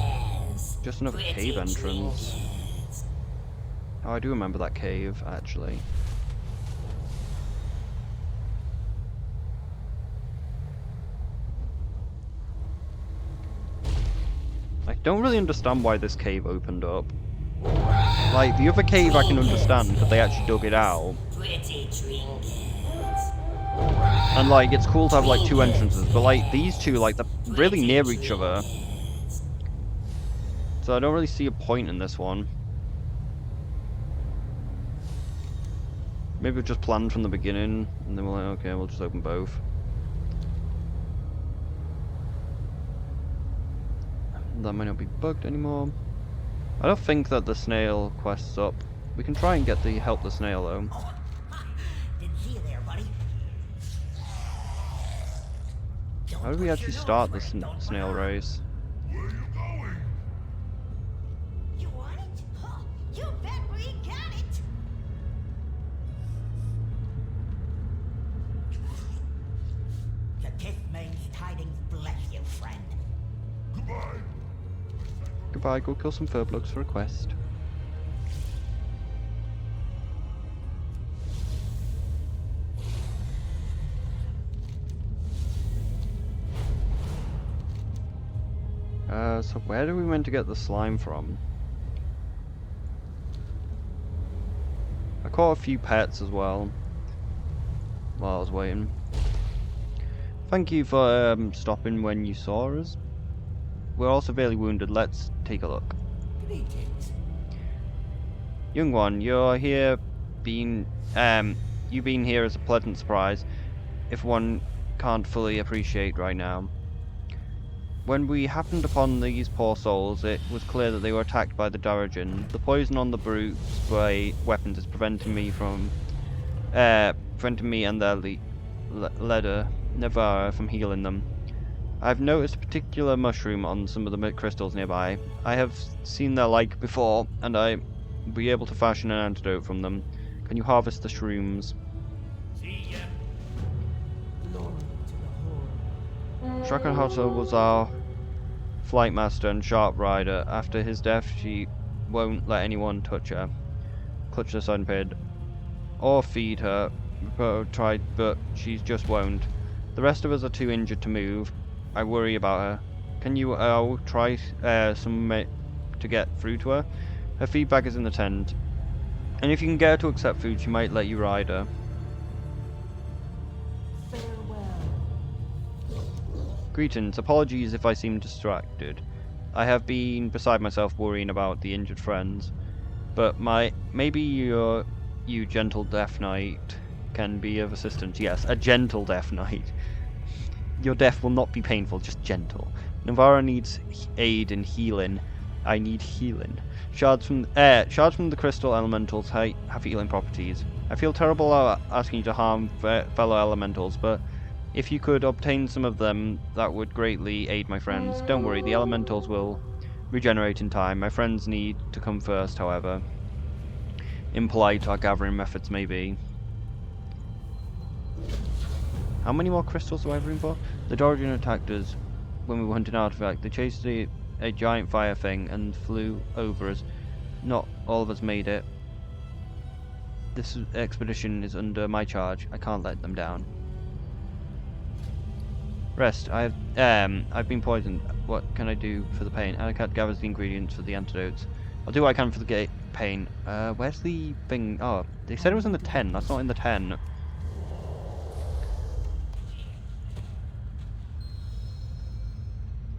Just another Pretty cave entrance. trinkets. Oh, I do remember that cave, actually. I don't really understand why this cave opened up. Like, the other cave I can understand, because they actually dug it out. Pretty trinkets. And, like, it's cool to have, like, two entrances, but, like, these two, like, they're really near each other. So I don't really see a point in this one. Maybe it just planned from the beginning, and then we're like, okay, we'll just open both. That might not be bugged anymore. I don't think that the snail quest's up. We can try and get the help the snail though. Didn't see you there, buddy. How do we actually start this snail race? Where you going? You want it? Huh, you bet we got it! The kiss means tidings bless you, friend. Goodbye. Goodbye, go kill some furblocks for a quest. So where do we meant to get the slime from? I caught a few pets as well while I was waiting. Thank you for stopping when you saw us. We're all severely wounded. Let's take a look. Greetings. Young one, you're here being you being here is a pleasant surprise, if one can't fully appreciate right now. When we happened upon these poor souls, it was clear that they were attacked by the Darajin. The poison on the brute spray weapons is preventing me and their leader, Nevara, from healing them. I've noticed a particular mushroom on some of the crystals nearby. I have seen their like before, and I'll be able to fashion an antidote from them. Can you harvest the shrooms? See ya. Dragonhauser was our flight master and sharp rider. After his death, she won't let anyone touch her, clutch the sunpid, or feed her. Tried, but she just won't. The rest of us are too injured to move. I worry about her. Can you try to get through to her? Her feedback is in the tent, and if you can get her to accept food, she might let you ride her. Greetings. Apologies if I seem distracted. I have been beside myself worrying about the injured friends, but maybe you gentle Death Knight can be of assistance. Yes, a gentle Death Knight. Your death will not be painful, just gentle. Navarra needs aid in healing. I need healing. Shards from the crystal elementals have healing properties. I feel terrible asking you to harm fellow elementals, but if you could obtain some of them, that would greatly aid my friends. Don't worry, the elementals will regenerate in time. My friends need to come first, however. Impolite our gathering methods may be. How many more crystals do I have room for? The Dorian attacked us when we were hunting artifact. They chased a giant fire thing and flew over us. Not all of us made it. This expedition is under my charge. I can't let them down. Rest. I've been poisoned. What can I do for the pain? Anakat gathers the ingredients for the antidotes. I'll do what I can for the pain. Where's the thing? Oh, they said it was in the 10. That's not in the 10.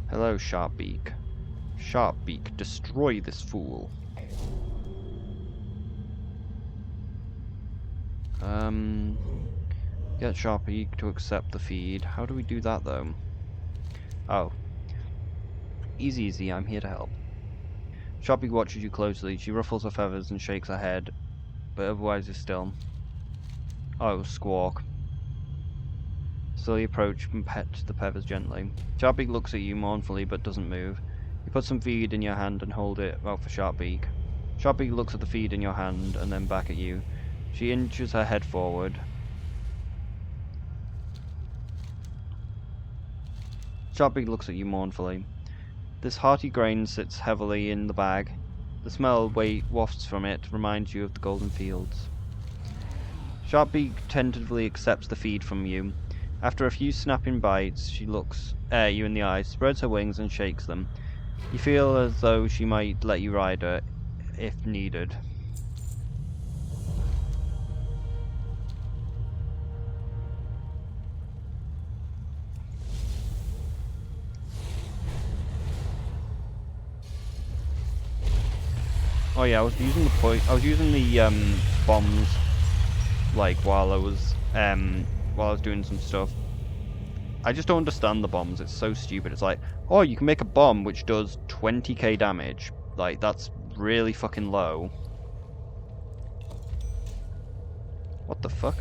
Hello, Sharpbeak. Sharpbeak, destroy this fool. Get Sharpbeak to accept the feed. How do we do that, though? Oh. Easy, I'm here to help. Sharpbeak watches you closely. She ruffles her feathers and shakes her head, but otherwise is still. Oh, Squawk. Slowly approach and pet the feathers gently. Sharpbeak looks at you mournfully but doesn't move. You put some feed in your hand and hold it out for Sharpbeak. Sharpbeak looks at the feed in your hand and then back at you. She inches her head forward. Sharpbeak looks at you mournfully. This hearty grain sits heavily in the bag. The smell wafts from it reminds you of the golden fields. Sharpbeak tentatively accepts the feed from you. After a few snapping bites, she looks you in the eyes, spreads her wings and shakes them. You feel as though she might let you ride her, if needed. Oh yeah, I was using the bombs, like while I was doing some stuff. I just don't understand the bombs. It's so stupid. It's like, oh, you can make a bomb which does 20k damage. Like, that's really fucking low. What the fuck?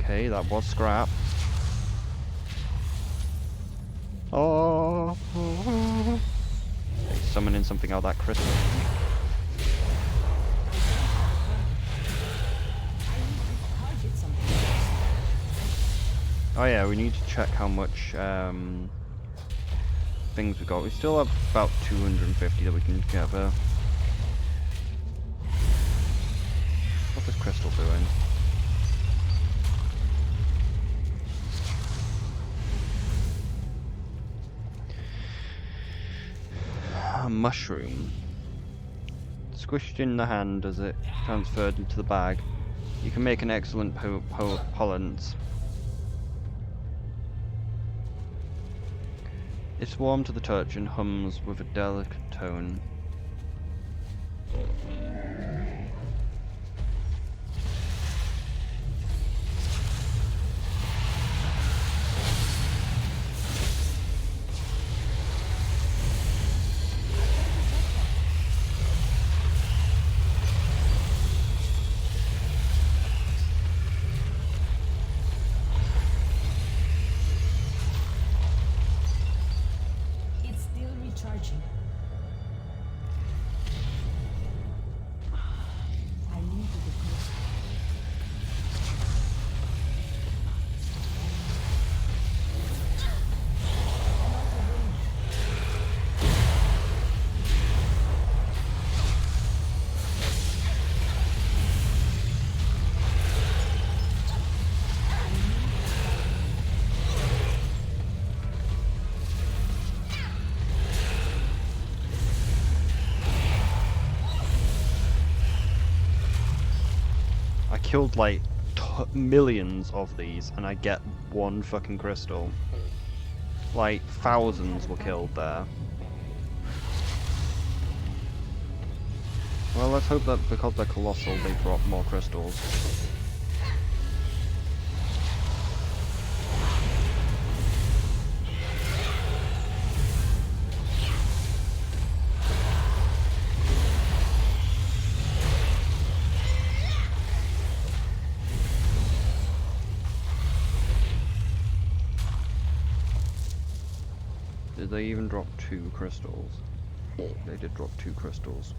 Okay, that was scrap. Oh. Okay, summoning something out of that crystal. Oh yeah, we need to check how much things we got. We still have about 250 that we can gather. What's this crystal doing? A mushroom. Squished in the hand as it transferred into the bag. You can make an excellent pollens. It's warm to the touch and hums with a delicate tone. killed like millions of these, and I get one fucking crystal. Like, thousands were killed there. Well, let's hope that because they're colossal, they drop more crystals. Did they even drop 2 crystals? They did drop 2 crystals.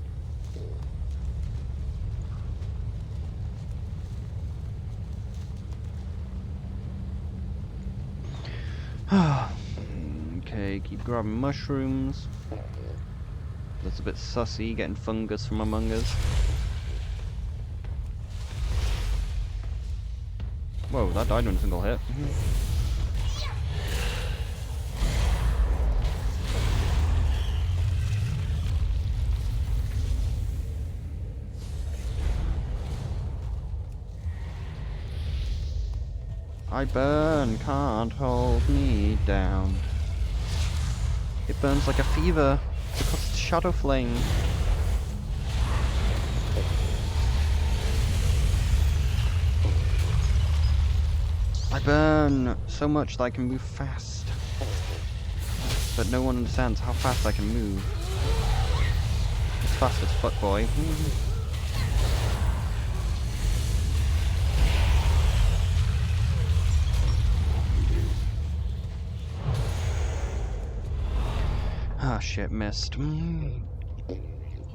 Okay, keep grabbing mushrooms. That's a bit sussy, getting fungus from among us. Whoa, that died in a single hit. I burn, can't hold me down. It burns like a fever because it's shadow flame. I burn so much that I can move fast, but no one understands how fast I can move. It's fast as fuck, boy. Ah, shit, missed.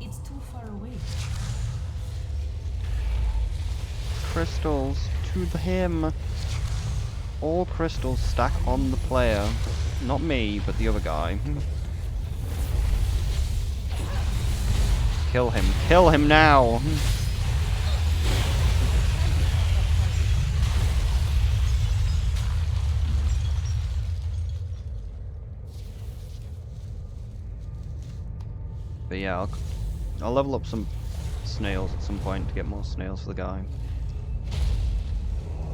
It's too far away. Crystals to him. All crystals stack on the player. Not me, but the other guy. Kill him. Kill him now! But yeah, I'll level up some snails at some point to get more snails for the guy.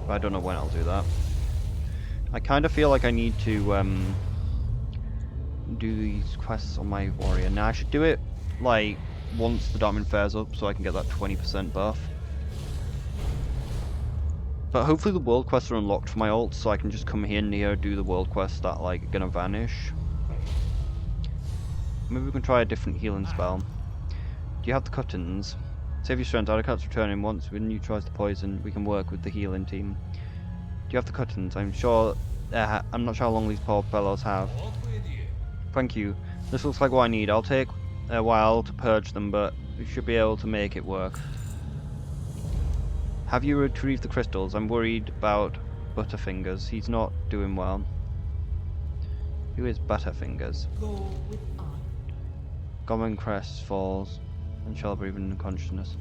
But I don't know when I'll do that. I kind of feel like I need to do these quests on my warrior. Now I should do it like once the diamond fair's up so I can get that 20% buff. But hopefully the world quests are unlocked for my ult so I can just come here near, do the world quests that like are gonna vanish. Maybe we can try a different healing spell. Do you have the cuttings? Save your strength. Our cuts returning once we neutralize the poison. We can work with the healing team. Do you have the cuttings? I'm not sure how long these poor fellows have. Thank you. This looks like what I need. I'll take a while to purge them, but we should be able to make it work. Have you retrieved the crystals? I'm worried about Butterfingers. He's not doing well. Who is Butterfingers? Go with honor. Goblin crest falls and shall breathe in consciousness.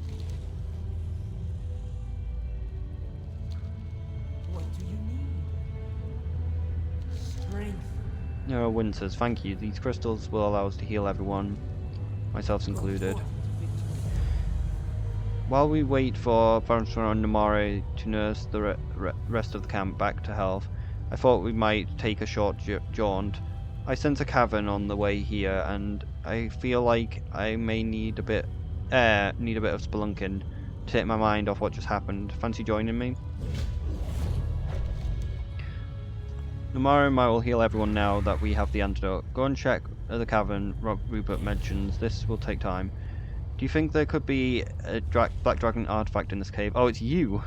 What do you need? Strength. No, Winters, thank you. These crystals will allow us to heal everyone, myself included. While we wait for Baronstar and Namare to nurse the rest of the camp back to health, I thought we might take a short jaunt. I sense a cavern on the way here, and I feel like I may need a bit of spelunking to take my mind off what just happened. Fancy joining me? Namara and I will heal everyone now that we have the antidote. Go and check the cavern Rupert mentions. This will take time. Do you think there could be a black dragon artifact in this cave? Oh, it's you!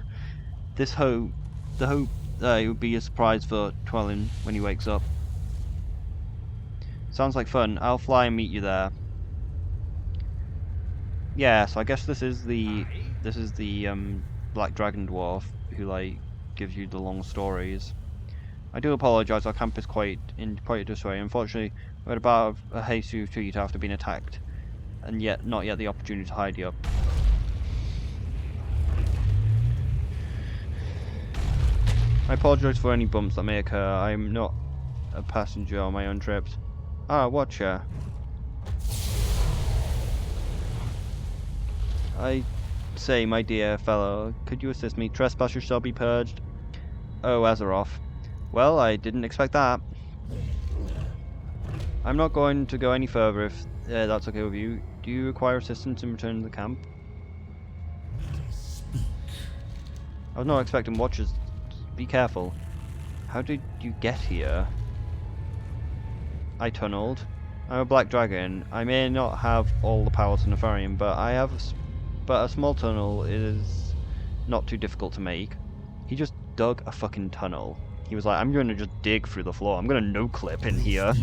The hope it would be a surprise for Twellin when he wakes up. Sounds like fun. I'll fly and meet you there. Yeah, so I guess this is the black dragon dwarf who like gives you the long stories. I do apologise. Our camp is quite in disarray. Unfortunately, we're about a hasty retreat after being attacked, and yet not yet the opportunity to hide up. I apologise for any bumps that may occur. I'm not a passenger on my own trips. Ah, Watcher. I Say, my dear fellow, could you assist me? Trespassers shall be purged. Oh, Azeroth. Well, I didn't expect that. I'm not going to go any further if that's okay with you. Do you require assistance in returning to the camp? I was not expecting watchers. Be careful. How did you get here? I tunneled. I'm a black dragon. I may not have all the power to Nefarian, but but a small tunnel is not too difficult to make. He just dug a fucking tunnel. He was like, I'm gonna just dig through the floor. I'm gonna no-clip in here.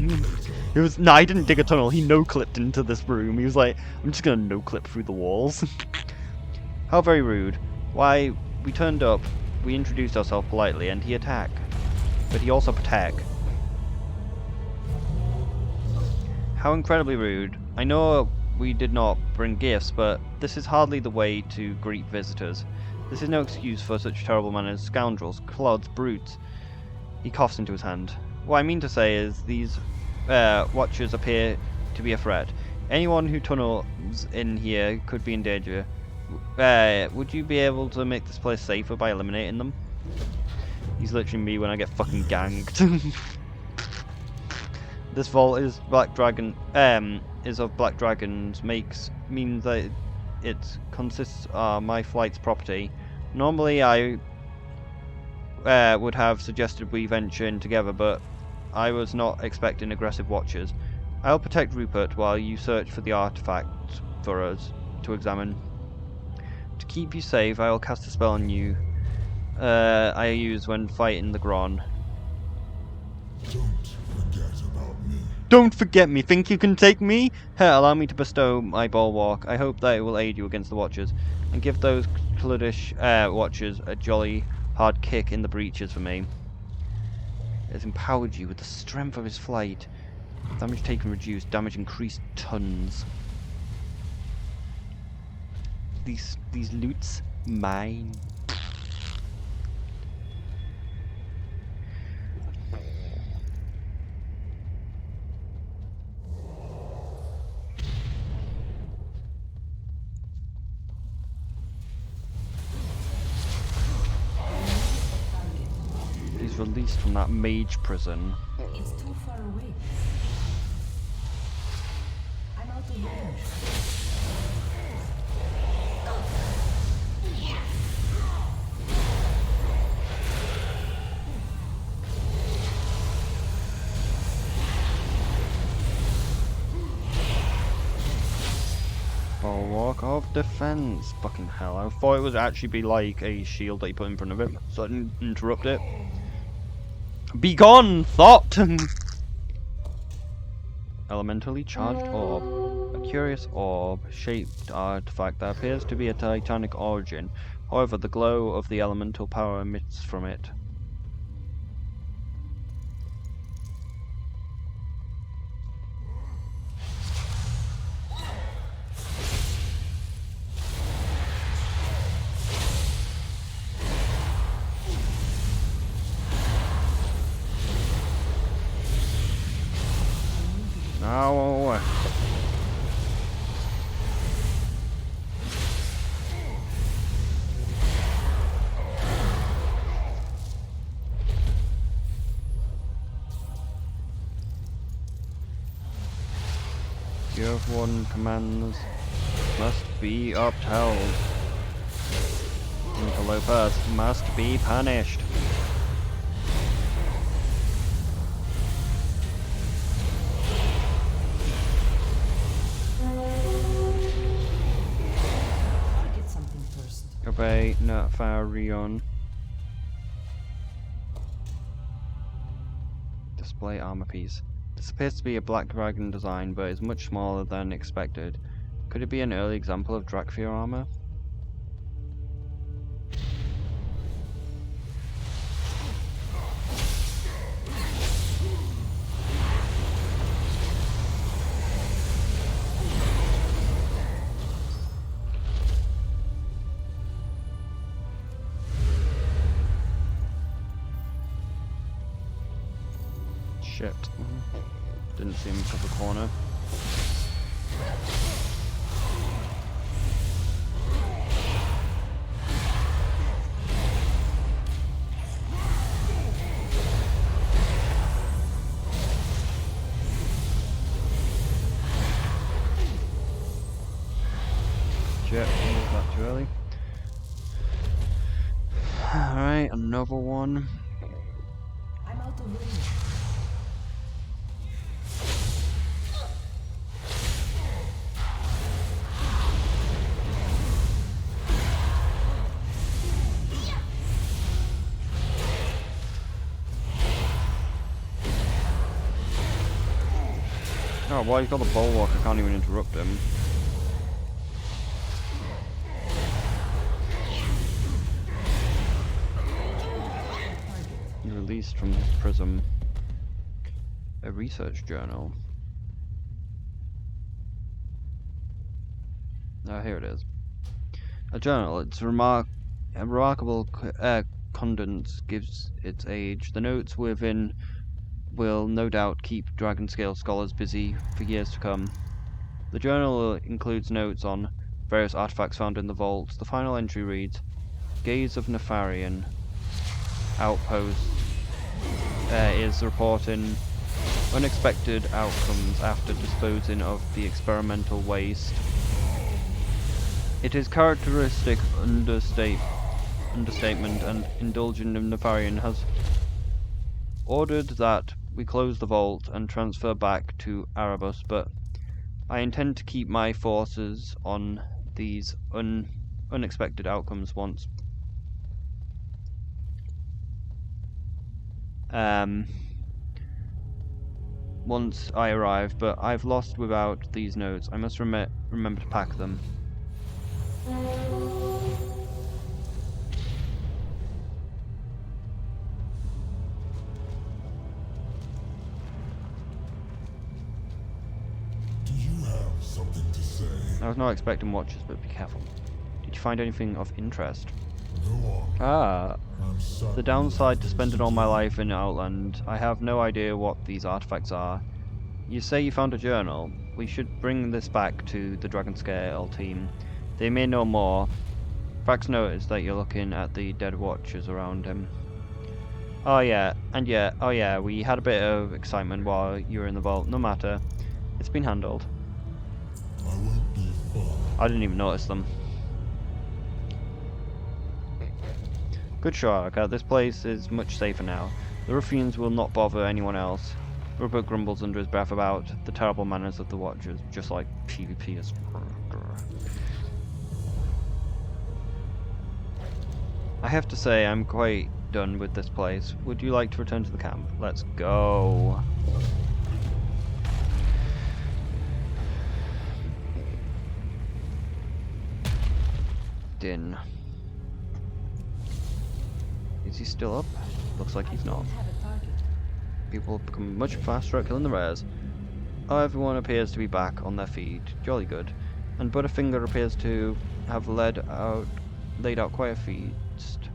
No, I didn't dig a tunnel. He no-clipped into this room. He was like, I'm just gonna no-clip through the walls. How very rude. Why, we turned up, we introduced ourselves politely, and he attacked. But he also protect. How incredibly rude. I know we did not bring gifts, but this is hardly the way to greet visitors. This is no excuse for such terrible manners. Scoundrels, clods, brutes. He coughs into his hand. What I mean to say is these watchers appear to be a threat. Anyone who tunnels in here could be in danger. Would you be able to make this place safer by eliminating them? He's literally me when I get fucking ganked. This vault is black dragon. Is of black dragons. Means that it consists of my flight's property. Normally, I would have suggested we venture in together, but I was not expecting aggressive watchers. I'll protect Rupert while you search for the artifact for us to examine. To keep you safe, I'll cast a spell on you. I use when fighting the Gron. Don't forget me. Think you can take me? Here, allow me to bestow my bulwark. I hope that it will aid you against the Watchers, and give those Cluddish Watchers a jolly hard kick in the breeches for me. It has empowered you with the strength of his flight. Damage taken reduced. Damage increased tons. These loots mine. Released from that mage prison. It's too far away. I'm out of range. Bulwark of defense. Fucking hell. I thought it would actually be like a shield that you put in front of it, so I didn't interrupt it. Begone, thought! Elementally charged orb. A curious orb-shaped artifact that appears to be a titanic origin. However, the glow of the elemental power emits from it. Ow. Your one commands must be upheld. Interlopers must be punished. Obey Nefarian. Display armor piece. This appears to be a black dragon design, but is much smaller than expected. Could it be an early example of Drakthir armor? Shit. Didn't see him cut the corner. Shit, I moved that too early. Alright, another one. I'm out of range. Oh, well, he's got the bulwark, I can't even interrupt him. Released from his prison. A research journal. Oh, here it is. A journal. Its remarkable contents gives its age. The notes within will no doubt keep dragonscale scholars busy for years to come. The journal includes notes on various artifacts found in the vaults. The final entry reads, Gaze of Nefarian Outpost is reporting unexpected outcomes after disposing of the experimental waste. It is characteristic understatement and indulgent of Nefarian has ordered that we close the vault and transfer back to Erebus, but I intend to keep my forces on these unexpected outcomes once I arrive, but I've lost without these notes. I must remember to pack them. Do you have something to say? I was not expecting watchers, but be careful. Did you find anything of interest? Go on. Ah, I'm sorry. the downside to spending all my life in Outland, I have no idea what these artifacts are. You say you found a journal. We should bring this back to the dragonscale team. They may know more. Frax noticed that you're looking at the dead watchers around him. Oh yeah, we had a bit of excitement while you were in the vault. No matter. It's been handled. I won't be far. I didn't even notice them. Good Sharka, this place is much safer now. The ruffians will not bother anyone else. Rupert grumbles under his breath about the terrible manners of the Watchers, just like PvP is. I have to say, I'm quite done with this place. Would you like to return to the camp? Let's go. Din. Is he still up? Looks like he's not. People have become much faster at killing the rares. Oh, everyone appears to be back on their feet. Jolly good. And Butterfinger appears to have laid out quite a feast.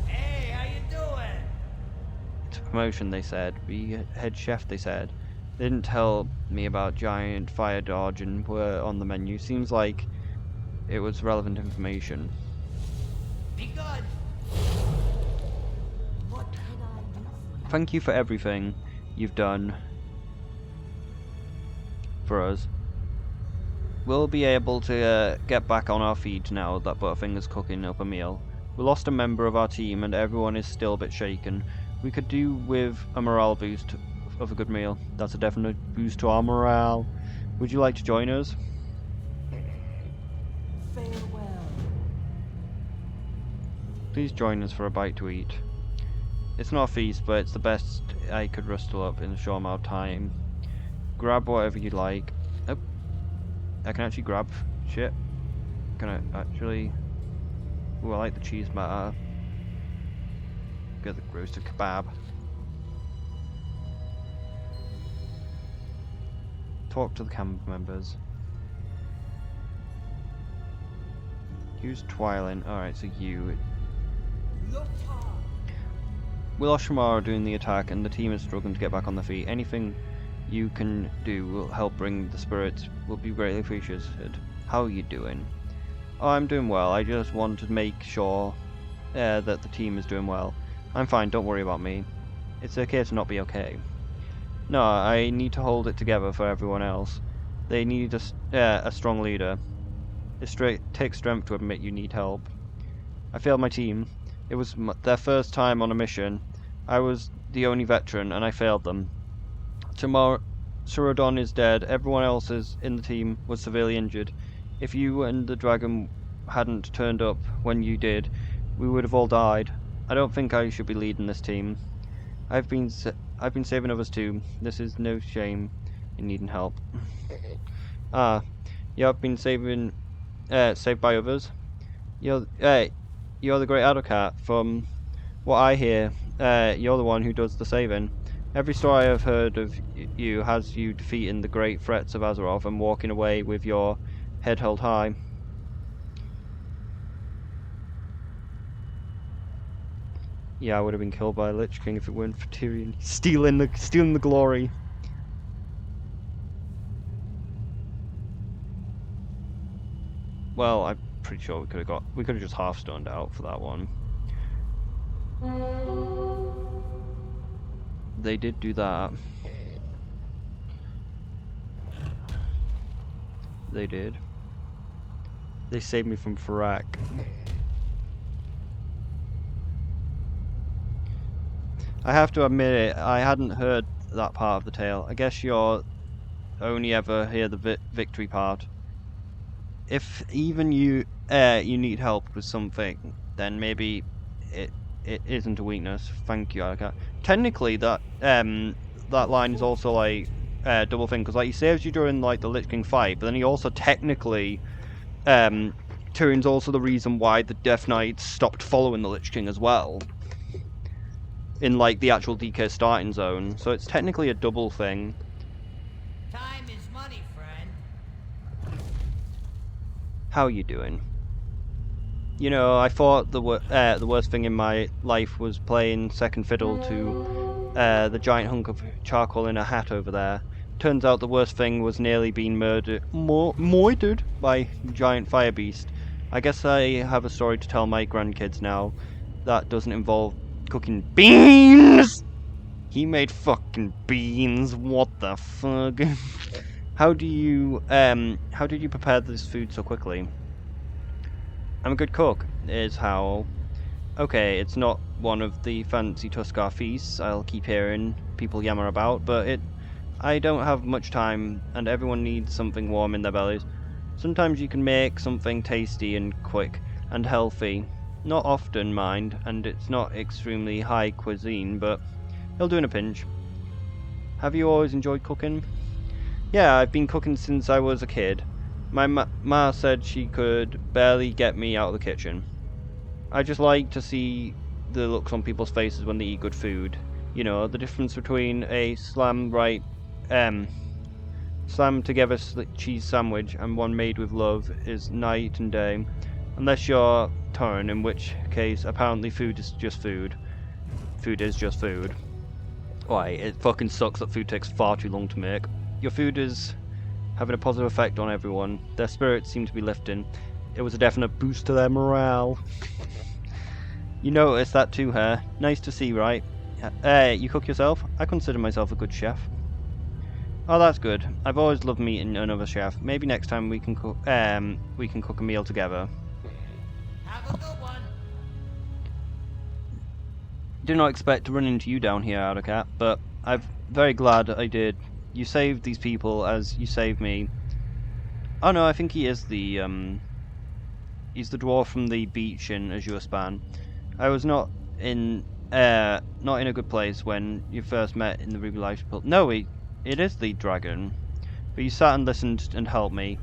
Hey, how you doing? It's a promotion, they said. Be head chef, they said. They didn't tell me about giant fire dodge and were on the menu. Seems like it was relevant information. Be good. What can I do for you? Thank you for everything you've done for us. We'll be able to get back on our feet now that Butterfinger's cooking up a meal. We lost a member of our team and everyone is still a bit shaken. We could do with a morale boost of a good meal. That's a definite boost to our morale. Would you like to join us? Farewell. Please join us for a bite to eat. It's not a feast, but it's the best I could rustle up in a short amount of time. Grab whatever you like. Oh, I can actually grab shit. Can I actually... Ooh, I like the cheese batter. Get the roasted kebab. Talk to the camp members. Use Twilin. Alright, so you. We lost Shamara doing the attack and the team is struggling to get back on their feet. Anything you can do will help bring the spirits. Will be greatly appreciated. How are you doing? Oh, I'm doing well. I just want to make sure that the team is doing well. I'm fine, don't worry about me. It's okay to not be okay. No, I need to hold it together for everyone else. They need a strong leader. It takes strength to admit you need help. I failed my team. It was their first time on a mission. I was the only veteran, and I failed them. Tomorrow, Surodon is dead. Everyone else in the team was severely injured. If you and the dragon hadn't turned up when you did, we would have all died. I don't think I should be leading this team. I've been saving others too. This is no shame in needing help. You have been saved by others. You're the great advocate. From what I hear, you're the one who does the saving. Every story I've heard of you has you defeating the great threats of Azeroth and walking away with your head held high. Yeah, I would have been killed by a Lich King if it weren't for Tyrion stealing the glory. Well, I'm pretty sure we could have just half stoned out for that one. They did do that. They did. They saved me from Farak. I have to admit it, I hadn't heard that part of the tale. I guess you're only ever hear the victory part. If even you need help with something, then maybe it isn't a weakness. Thank you, Alaka. Technically, that line is also like double thing, because like he saves you during like the Lich King fight, but then he also technically Tyrion's also the reason why the Death Knights stopped following the Lich King as well. In like the actual DK starting zone, so it's technically a double thing. Time is money, friend. How are you doing? You know, I thought the worst thing in my life was playing second fiddle to the giant hunk of charcoal in a hat over there. Turns out the worst thing was nearly being murdered by giant fire beast. I guess I have a story to tell my grandkids now that doesn't involve cooking beans. He made fucking beans. What the fuck? How did you prepare this food so quickly? I'm a good cook, is how. Okay, it's not one of the fancy Tuskar feasts I'll keep hearing people yammer about, but I don't have much time, and everyone needs something warm in their bellies. Sometimes you can make something tasty and quick and healthy. Not often, mind, and it's not extremely high cuisine, but it'll do in a pinch. Have you always enjoyed cooking? Yeah, I've been cooking since I was a kid. My ma said she could barely get me out of the kitchen. I just like to see the looks on people's faces when they eat good food. You know, the difference between a slam together cheese sandwich and one made with love is night and day. Unless you're Torren, in which case apparently food is just food. Food is just food. Why, it fucking sucks that food takes far too long to make. Your food is having a positive effect on everyone. Their spirits seem to be lifting. It was a definite boost to their morale. You noticed that too, Hare. Nice to see, right? You cook yourself? I consider myself a good chef. Oh, that's good. I've always loved meeting another chef. Maybe next time we can cook a meal together. Have a good one. Did not expect to run into you down here, Autocat, but I'm very glad I did. You saved these people as you saved me. Oh no, I think he is the he's the dwarf from the beach in Azure Span. I was not in a good place when you first met in the Ruby Life Pool. No, it is the dragon. But you sat and listened and helped me.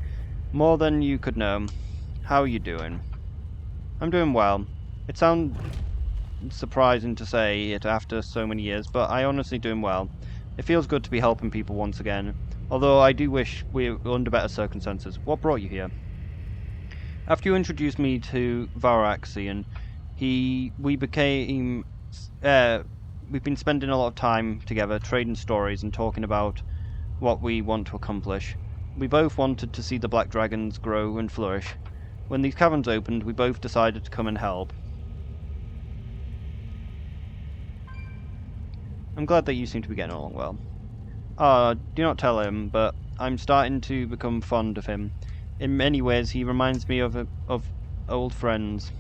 More than you could know. How are you doing? I'm doing well. It sounds surprising to say it after so many years, but I honestly doing well. It feels good to be helping people once again, although I do wish we were under better circumstances. What brought you here? After you introduced me to Varaxian, we've been spending a lot of time together, trading stories and talking about what we want to accomplish. We both wanted to see the black dragons grow and flourish. When these caverns opened, we both decided to come and help. I'm glad that you seem to be getting along well. Do not tell him, but I'm starting to become fond of him. In many ways, he reminds me of old friends.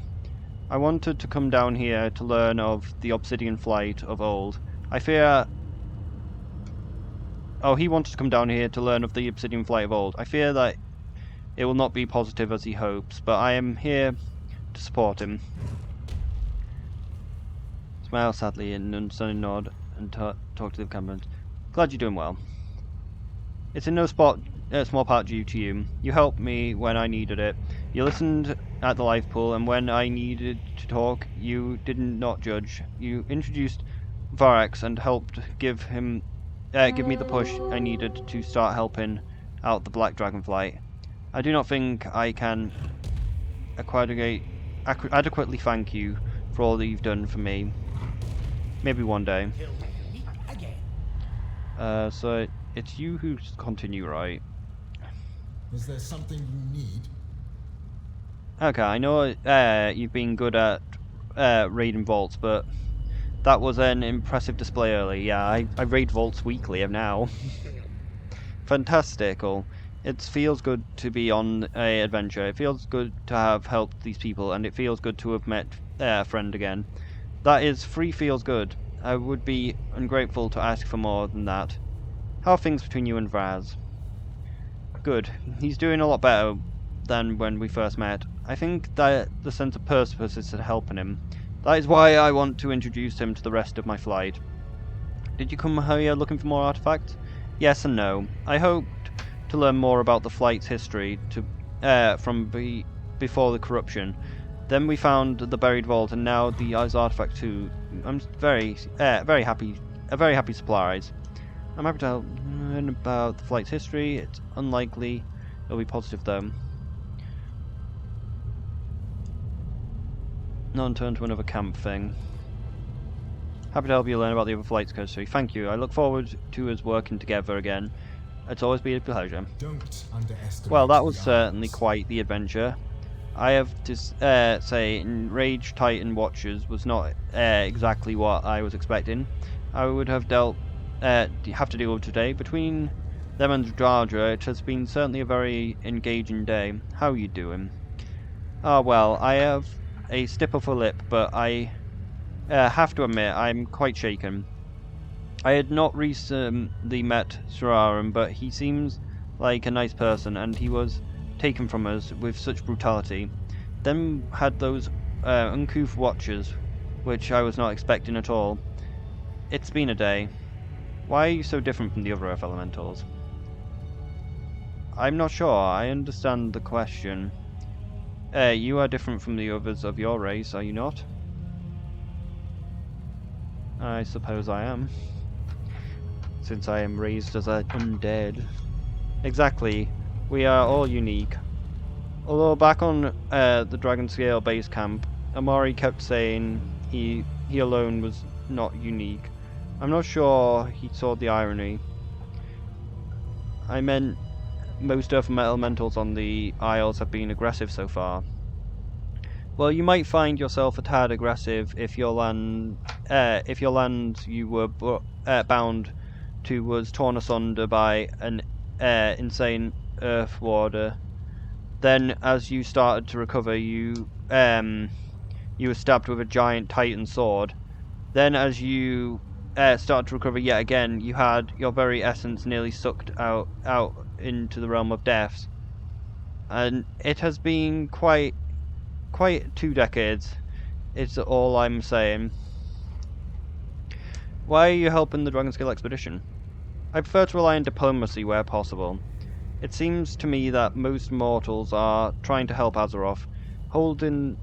I wanted to come down here to learn of the obsidian flight of old. I fear... Oh, he wanted to come down here to learn of the obsidian flight of old. I fear that it will not be positive as he hopes, but I am here to support him. Smile sadly and understanding nod and talk to the camera. Glad you're doing well. It's in no small part due to you. You helped me when I needed it. You listened at the life pool, and when I needed to talk, you did not judge. You introduced Varex and helped give me the push I needed to start helping out the black dragonflight. I do not think I can adequately thank you for all that you've done for me. Maybe one day. So it's you who continue, right? Is there something you need? Okay, I know you've been good at raiding vaults, but that was an impressive display earlier. Yeah, I raid vaults weekly now. Fantastical. It feels good to be on an adventure. It feels good to have helped these people, and it feels good to have met a friend again. That is, free feels good. I would be ungrateful to ask for more than that. How are things between you and Vraz? Good. He's doing a lot better than when we first met. I think that the sense of purpose is helping him. That is why I want to introduce him to the rest of my flight. Did you come here looking for more artifacts? Yes and no. I hoped to learn more about the flight's history from before the corruption. Then we found the buried vault, and now the artifact too. I'm very happy. A very happy surprise. I'm happy to learn about the flight's history. It's unlikely it'll be positive though. Not turn to another camp thing. Happy to help you learn about the other flight's history. Thank you. I look forward to us working together again. It's always been a pleasure. Don't underestimate. Well, that was the certainly odds. quite the adventure. I have to say, Enraged Titan Watchers was not exactly what I was expecting. I would have have to deal with today. Between them and Dardra, it has been certainly a very engaging day. How are you doing? Ah, well, I have a stiff upper lip, but I have to admit I'm quite shaken. I had not recently met Suraram, but he seems like a nice person, and he was taken from us with such brutality. Then had those uncouth watchers, which I was not expecting at all. It's been a day. Why are you so different from the other Earth Elementals? I'm not sure. I understand the question. You are different from the others of your race, are you not? I suppose I am. Since I am raised as an undead. Exactly. We are all unique. Although back on the dragonscale base camp, Amari kept saying he alone was not unique. I'm not sure he saw the irony. I meant most Earth Elementals on the Isles have been aggressive so far. Well, you might find yourself a tad aggressive if your land you were bound to was torn asunder by an insane Earth Warder. Then, as you started to recover, you were stabbed with a giant Titan sword. Then, as you started to recover yet again, you had your very essence nearly sucked out into the realm of deaths. And it has been quite 2 decades. It's all I'm saying. Why are you helping the Dragonscale expedition? I prefer to rely on diplomacy where possible. It seems to me that most mortals are trying to help Azeroth, holding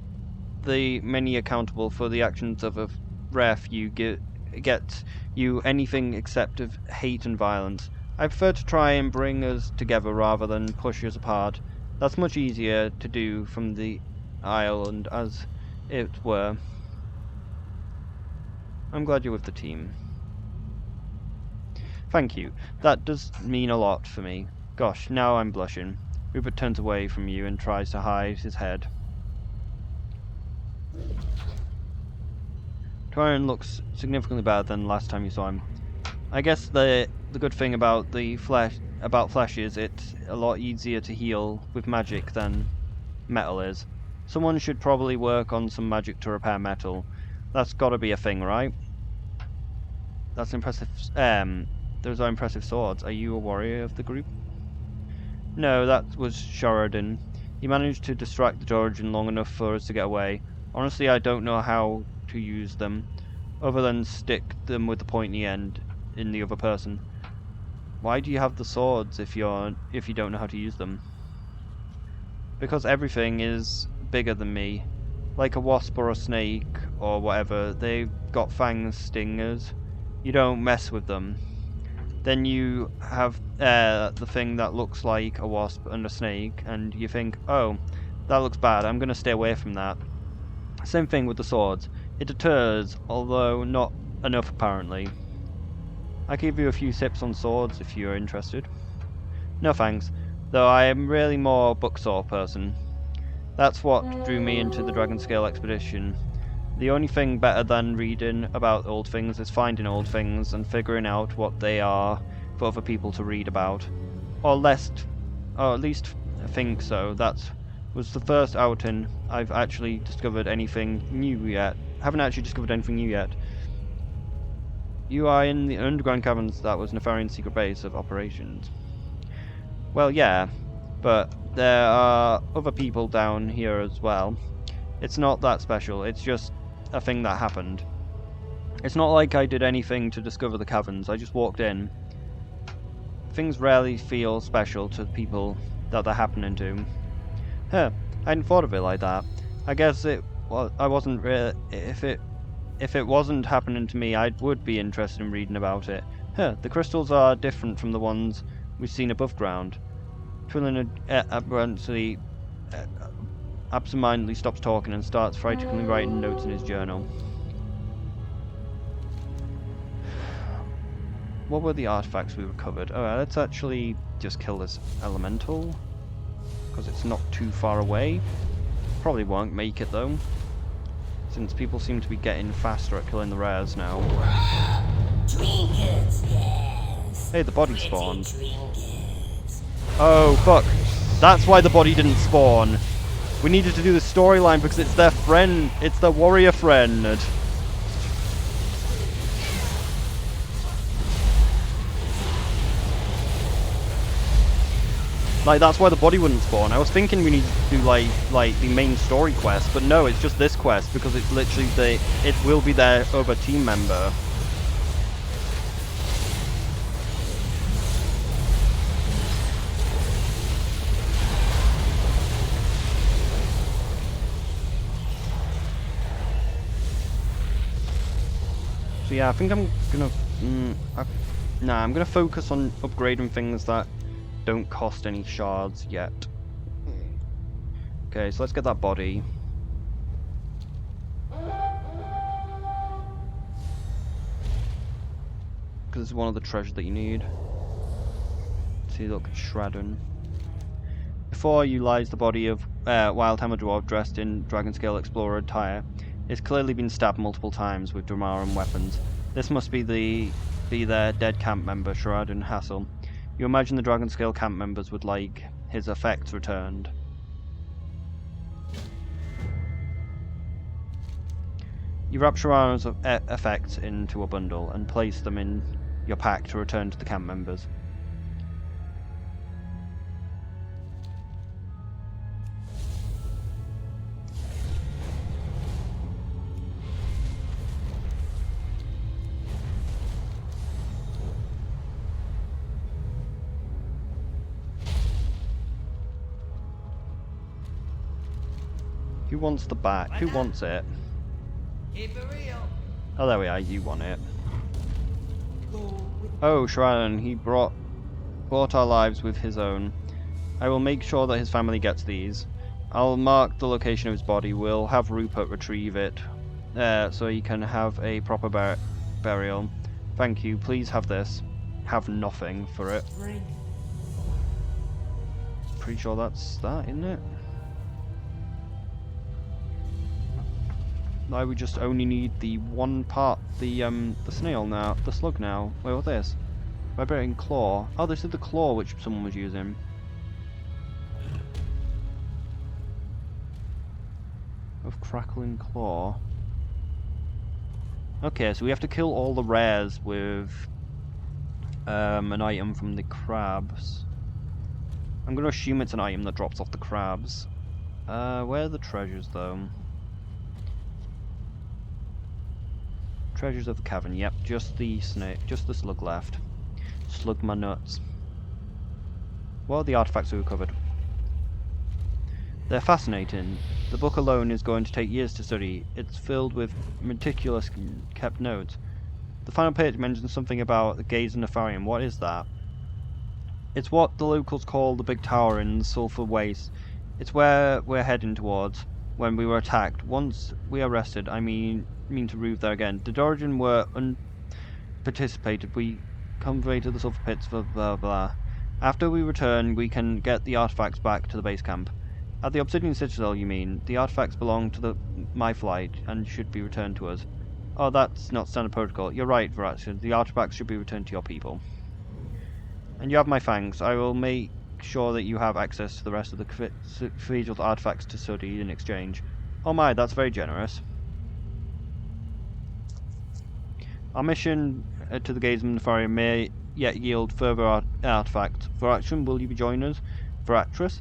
the many accountable for the actions of a rare few get you anything except of hate and violence. I prefer to try and bring us together rather than push us apart. That's much easier to do from the island, as it were. I'm glad you're with the team. Thank you. That does mean a lot for me. Gosh, now I'm blushing. Rupert turns away from you and tries to hide his head. Torian looks significantly better than last time you saw him. I guess the good thing about the flesh about flesh is it's a lot easier to heal with magic than metal is. Someone should probably work on some magic to repair metal. That's gotta be a thing, right? That's impressive. Those are impressive swords. Are you a warrior of the group? No, that was Sheridan. He managed to distract the Georgian long enough for us to get away. Honestly, I don't know how to use them, other than stick them with the pointy end in the other person. Why do you have the swords if you don't know how to use them? Because everything is bigger than me. Like a wasp or a snake or whatever, they've got fangs, stingers. You don't mess with them. Then you have the thing that looks like a wasp and a snake, and you think, oh, that looks bad, I'm going to stay away from that. Same thing with the swords. It deters, although not enough apparently. I can give you a few tips on swords if you're interested. No thanks, though I am really more a booksaw person. That's what drew me into the dragonscale expedition. The only thing better than reading about old things is finding old things and figuring out what they are for other people to read about. Or at least I think so. That was the first outing I've actually discovered anything new yet. Haven't actually discovered anything new yet. You are in the underground caverns that was Nefarian's secret base of operations. Well, yeah, but there are other people down here as well. It's not that special, it's just a thing that happened. It's not like I did anything to discover the caverns, I just walked in. Things rarely feel special to people that they're happening to. Huh, I hadn't thought of it like that. I guess I wasn't really... If it wasn't happening to me, I would be interested in reading about it. Huh, the crystals are different from the ones we've seen above ground. Twillin absentmindedly stops talking and starts frantically writing notes in his journal. What were the artifacts we recovered? Alright, let's actually just kill this elemental, because it's not too far away. Probably won't make it though, since people seem to be getting faster at killing the rares now. Trinkets, yes. Hey, the body Pretty spawned. trinkets. Oh, fuck. That's why the body didn't spawn. We needed to do the storyline because it's their friend. It's their warrior friend. Like, that's why the body wouldn't spawn. I was thinking we need to do, like the main story quest, but no, it's just this quest because it's literally it will be their other team member. So yeah, I think I'm gonna... I'm gonna focus on upgrading things that don't cost any shards yet. Okay, so let's get that body. Because it's one of the treasures that you need. See, look, Shradden. Before you lies the body of Wildhammer Dwarf dressed in dragonscale explorer attire. It's clearly been stabbed multiple times with Dramaran weapons. This must be their dead camp member, Shradden Hassel. You imagine the dragonscale camp members would like his effects returned. You wrap Shradden's effects into a bundle and place them in your pack to return to the camp members. Who wants the back? Who wants it? Keep it real. Oh, there we are. You want it. Oh, Shradden, he brought our lives with his own. I will make sure that his family gets these. I'll mark the location of his body. We'll have Rupert retrieve it, so he can have a proper burial. Thank you. Please have this. Have nothing for it. Pretty sure that's that, isn't it? Now we just only need the one part, the snail now, the slug now. Wait, what's this? Vibrating claw. Oh, this is the claw which someone was using. Of crackling claw. Okay, so we have to kill all the rares with an item from the crabs. I'm going to assume it's an item that drops off the crabs. Where are the treasures, though? Treasures of the cavern. Yep, just the snake, just the slug left. Slug my nuts. What are the artifacts we recovered? They're fascinating. The book alone is going to take years to study. It's filled with meticulous kept notes. The final page mentions something about the Gaze and Nefarium. What is that? It's what the locals call the Big Tower in the Sulphur Waste. It's where we're heading towards when we were attacked. Once we are rested, I mean to move there again. The Dorigen were unparticipated. We conveyed to the Sulphur Pits for blah blah. After we return, we can get the artifacts back to the base camp. At the Obsidian Citadel, you mean? The artifacts belong to my flight and should be returned to us. Oh, that's not standard protocol. You're right, Varaxia. The artifacts should be returned to your people. And you have my thanks. I will make sure that you have access to the rest of the cathedral's artifacts to study in exchange. Oh my, that's very generous. Our mission to the Gaze and Nefarium may yet yield further artifacts. Varaxia, will you be joining us? Varaxia?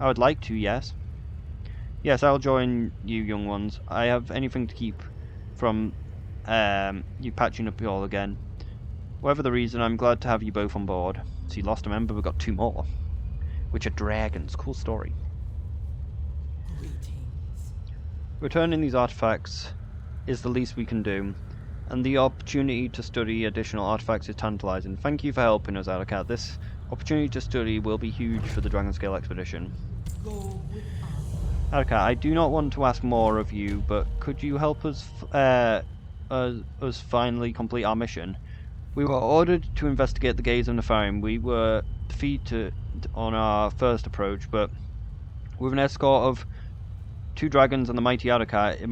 I would like to, yes. Yes, I'll join you, young ones. I have anything to keep from you patching up all again. Whatever the reason, I'm glad to have you both on board. So you lost a member, we've got 2 more. Which are dragons. Cool story. Returning these artifacts is the least we can do, and the opportunity to study additional artifacts is tantalizing. Thank you for helping us, Alakat. This opportunity to study will be huge for the Dragonscale expedition. Alakat, I do not want to ask more of you, but could you help us finally complete our mission? We were ordered to investigate the Gaze of Nefarium. We were defeated on our first approach, but with an escort of 2 dragons and the mighty Alakat,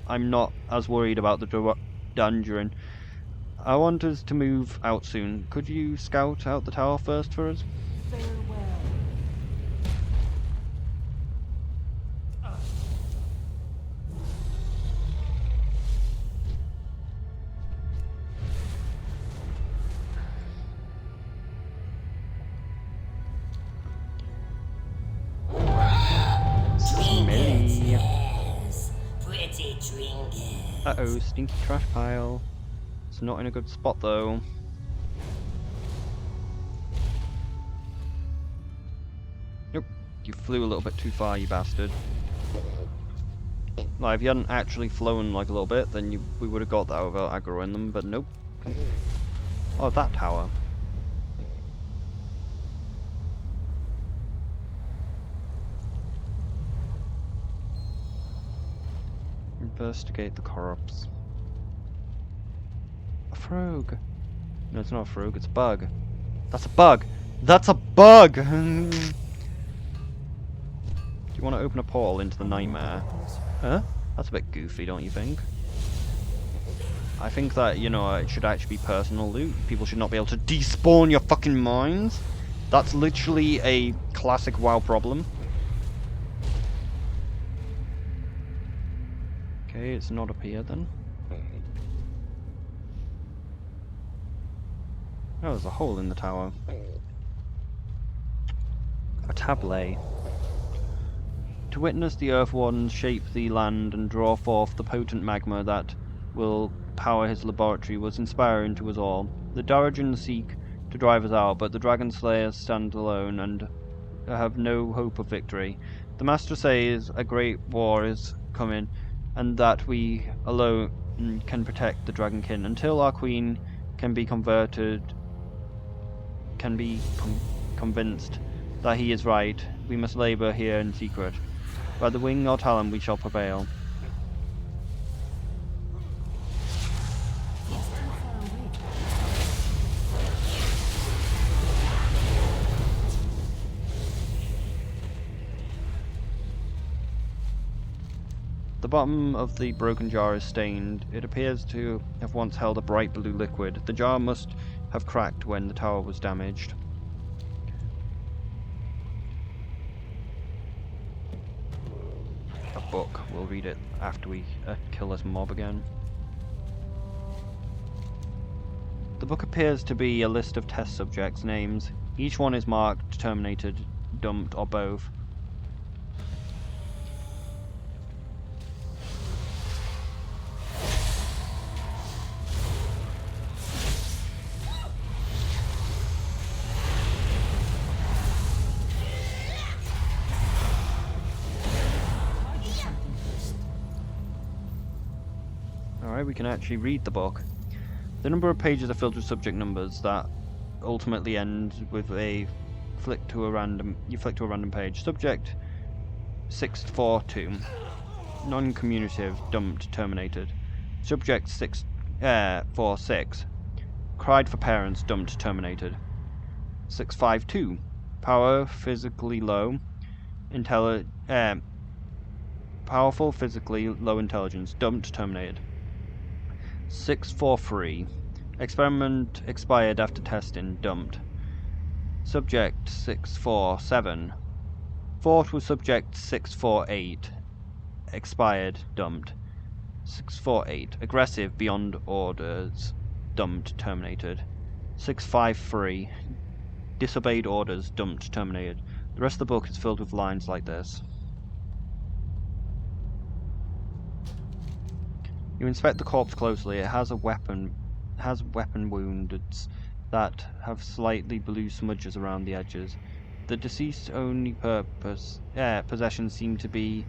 I'm not as worried about the dungeon. I want us to move out soon. Could you scout out the tower first for us? Smelly. Pretty drinking. Uh-oh, stinky trash pile. It's not in a good spot though. Nope, you flew a little bit too far, you bastard. Like, if you hadn't actually flown like a little bit, then we would have got that without aggroing them, but nope. Oh, that tower. Investigate the corpse. A frog. No, it's not a frog, it's a bug. That's a bug! That's a bug! Do you want to open a portal into the nightmare? Huh? That's a bit goofy, don't you think? I think that, you know, it should actually be personal loot. People should not be able to despawn your fucking mines. That's literally a classic WoW problem. Okay, it's not up here then. Oh, there's a hole in the tower. A tablet. To witness the Earth Wardens shape the land and draw forth the potent magma that will power his laboratory was inspiring to us all. The Dorigen seek to drive us out, but the Dragon Slayers stand alone and have no hope of victory. The Master says a great war is coming, and that we alone can protect the Dragonkin. Until our Queen can be convinced that he is right, we must labour here in secret. By the wing or talon we shall prevail. The bottom of the broken jar is stained. It appears to have once held a bright blue liquid. The jar must have cracked when the tower was damaged. A book. We'll read it after we kill this mob again. The book appears to be a list of test subjects' names. Each one is marked, terminated, dumped, or both. Alright, we can actually read the book. The number of pages are filled with subject numbers that ultimately end with a flick to a random page. Subject 642. Non-communicative, dumped, terminated. Subject 646. Cried for parents, dumped, terminated. 652. Power, physically low. Powerful, physically low intelligence, dumped, terminated. 643. Experiment expired after testing, dumped. Subject 647. Fought with subject 648. Expired, dumped. 648. Aggressive beyond orders, dumped, terminated. 653. Disobeyed orders, dumped, terminated. The rest of the book is filled with lines like this. You inspect the corpse closely. It has weapon wounds that have slightly blue smudges around the edges. The deceased's only possessions seem to be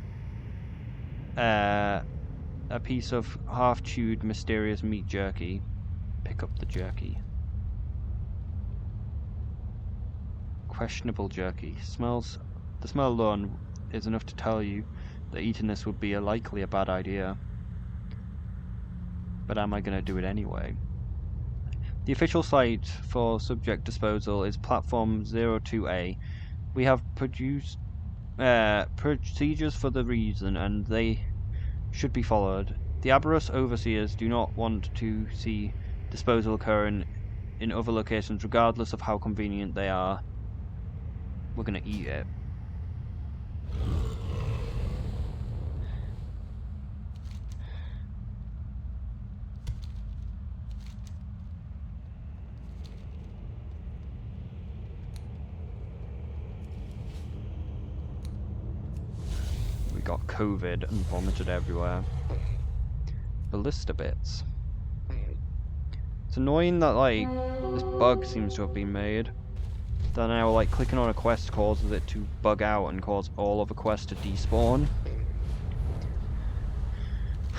a piece of half-chewed, mysterious meat jerky. Pick up the jerky. Questionable jerky. The smell alone is enough to tell you that eating this would be likely a bad idea. But am I going to do it anyway? The official site for subject disposal is platform 02A. We have produced procedures for the reason, and they should be followed. The Aberrus overseers do not want to see disposal occurring in other locations, regardless of how convenient they are. We're going to eat it. Got COVID and vomited everywhere. Ballista bits. It's annoying that like this bug seems to have been made. That now like clicking on a quest causes it to bug out and cause all of the quests to despawn.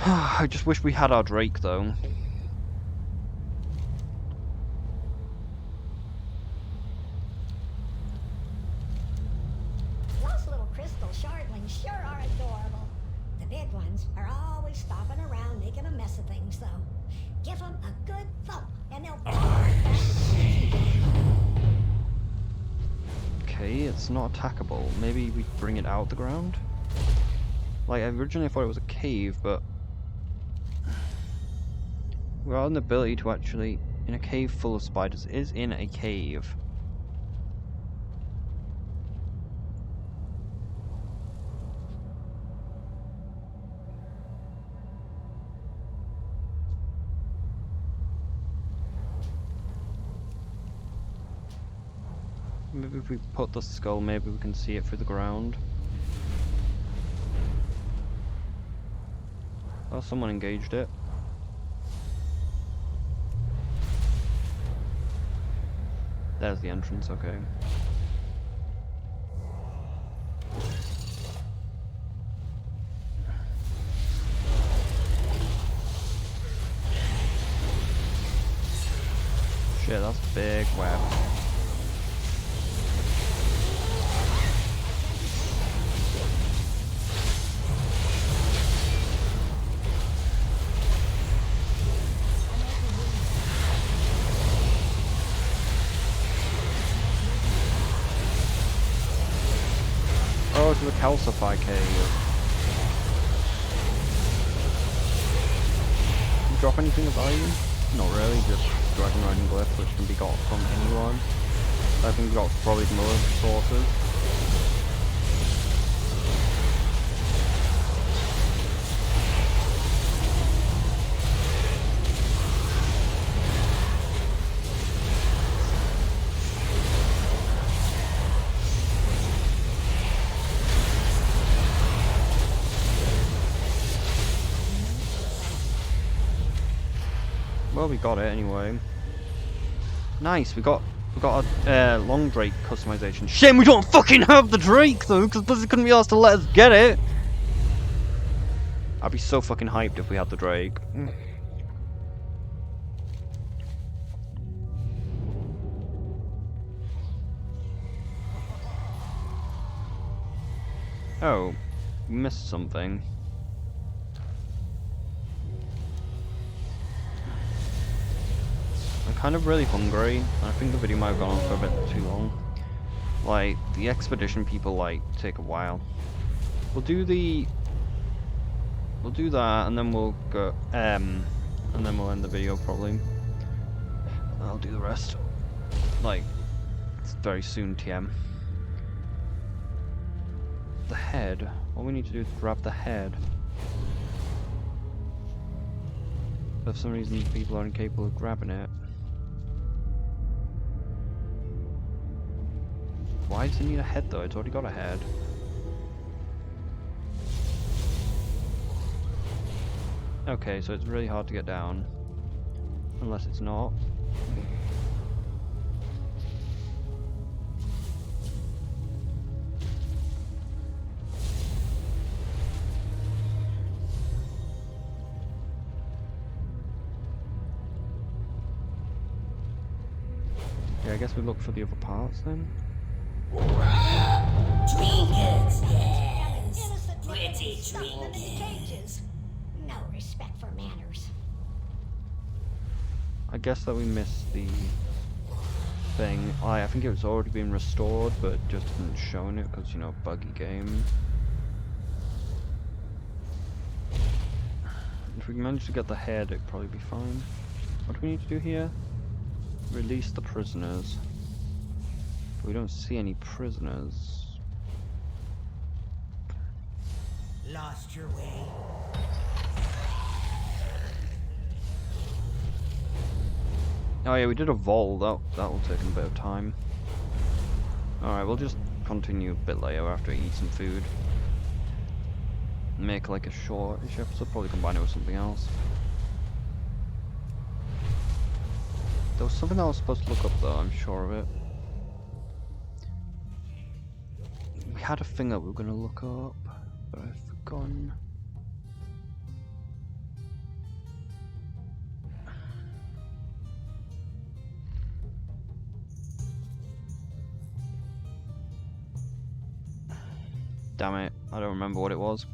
I just wish we had our Drake though. Those little crystal shardlings sure are adorable. The big ones are always stopping around making a mess of things, though. Give them a good thump, and they'll... Okay, it's not attackable. Maybe we bring it out the ground? Like, I originally thought it was a cave, but... without an ability to actually... in a cave full of spiders. It is in a cave. Maybe if we put the skull, maybe we can see it through the ground. Oh, someone engaged it. There's the entrance, okay. Shit, that's a big web. Oh, to the calcify cave. Can you drop anything of value? Not really, just dragon riding glyph, which can be got from anyone. I think we got probably from other sources. Well, we got it anyway. Nice, we got a long Drake customization. Shame we don't fucking have the Drake though, because Blizzard couldn't be asked to let us get it. I'd be so fucking hyped if we had the Drake. Oh, we missed something. I'm kind of really hungry, and I think the video might have gone on for a bit too long. Like, the expedition people, like, take a while. We'll do that, and then we'll go, and then we'll end the video, probably. I'll do the rest. Like, it's very soon, TM. The head. All we need to do is grab the head. But for some reason, people are incapable of grabbing it. Why does it need a head though? It's already got a head. Okay, so it's really hard to get down. Unless it's not. Yeah, I guess we look for the other parts then. Trinkets, yes. Pretty trinkets. No respect for manners. I guess that we missed the thing. I think it was already been restored, but just isn't showing it because, you know, buggy game. If we manage to get the head, it'd probably be fine. What do we need to do here? Release the prisoners. We don't see any prisoners. Lost your way. Oh yeah, we did a vol. That'll take a bit of time. Alright, we'll just continue a bit later after I eat some food. Make like a shortish episode, probably combine it with something else. There was something I was supposed to look up though, I'm sure of it. We had a thing that we were going to look up, but I've forgotten. Damn it, I don't remember what it was.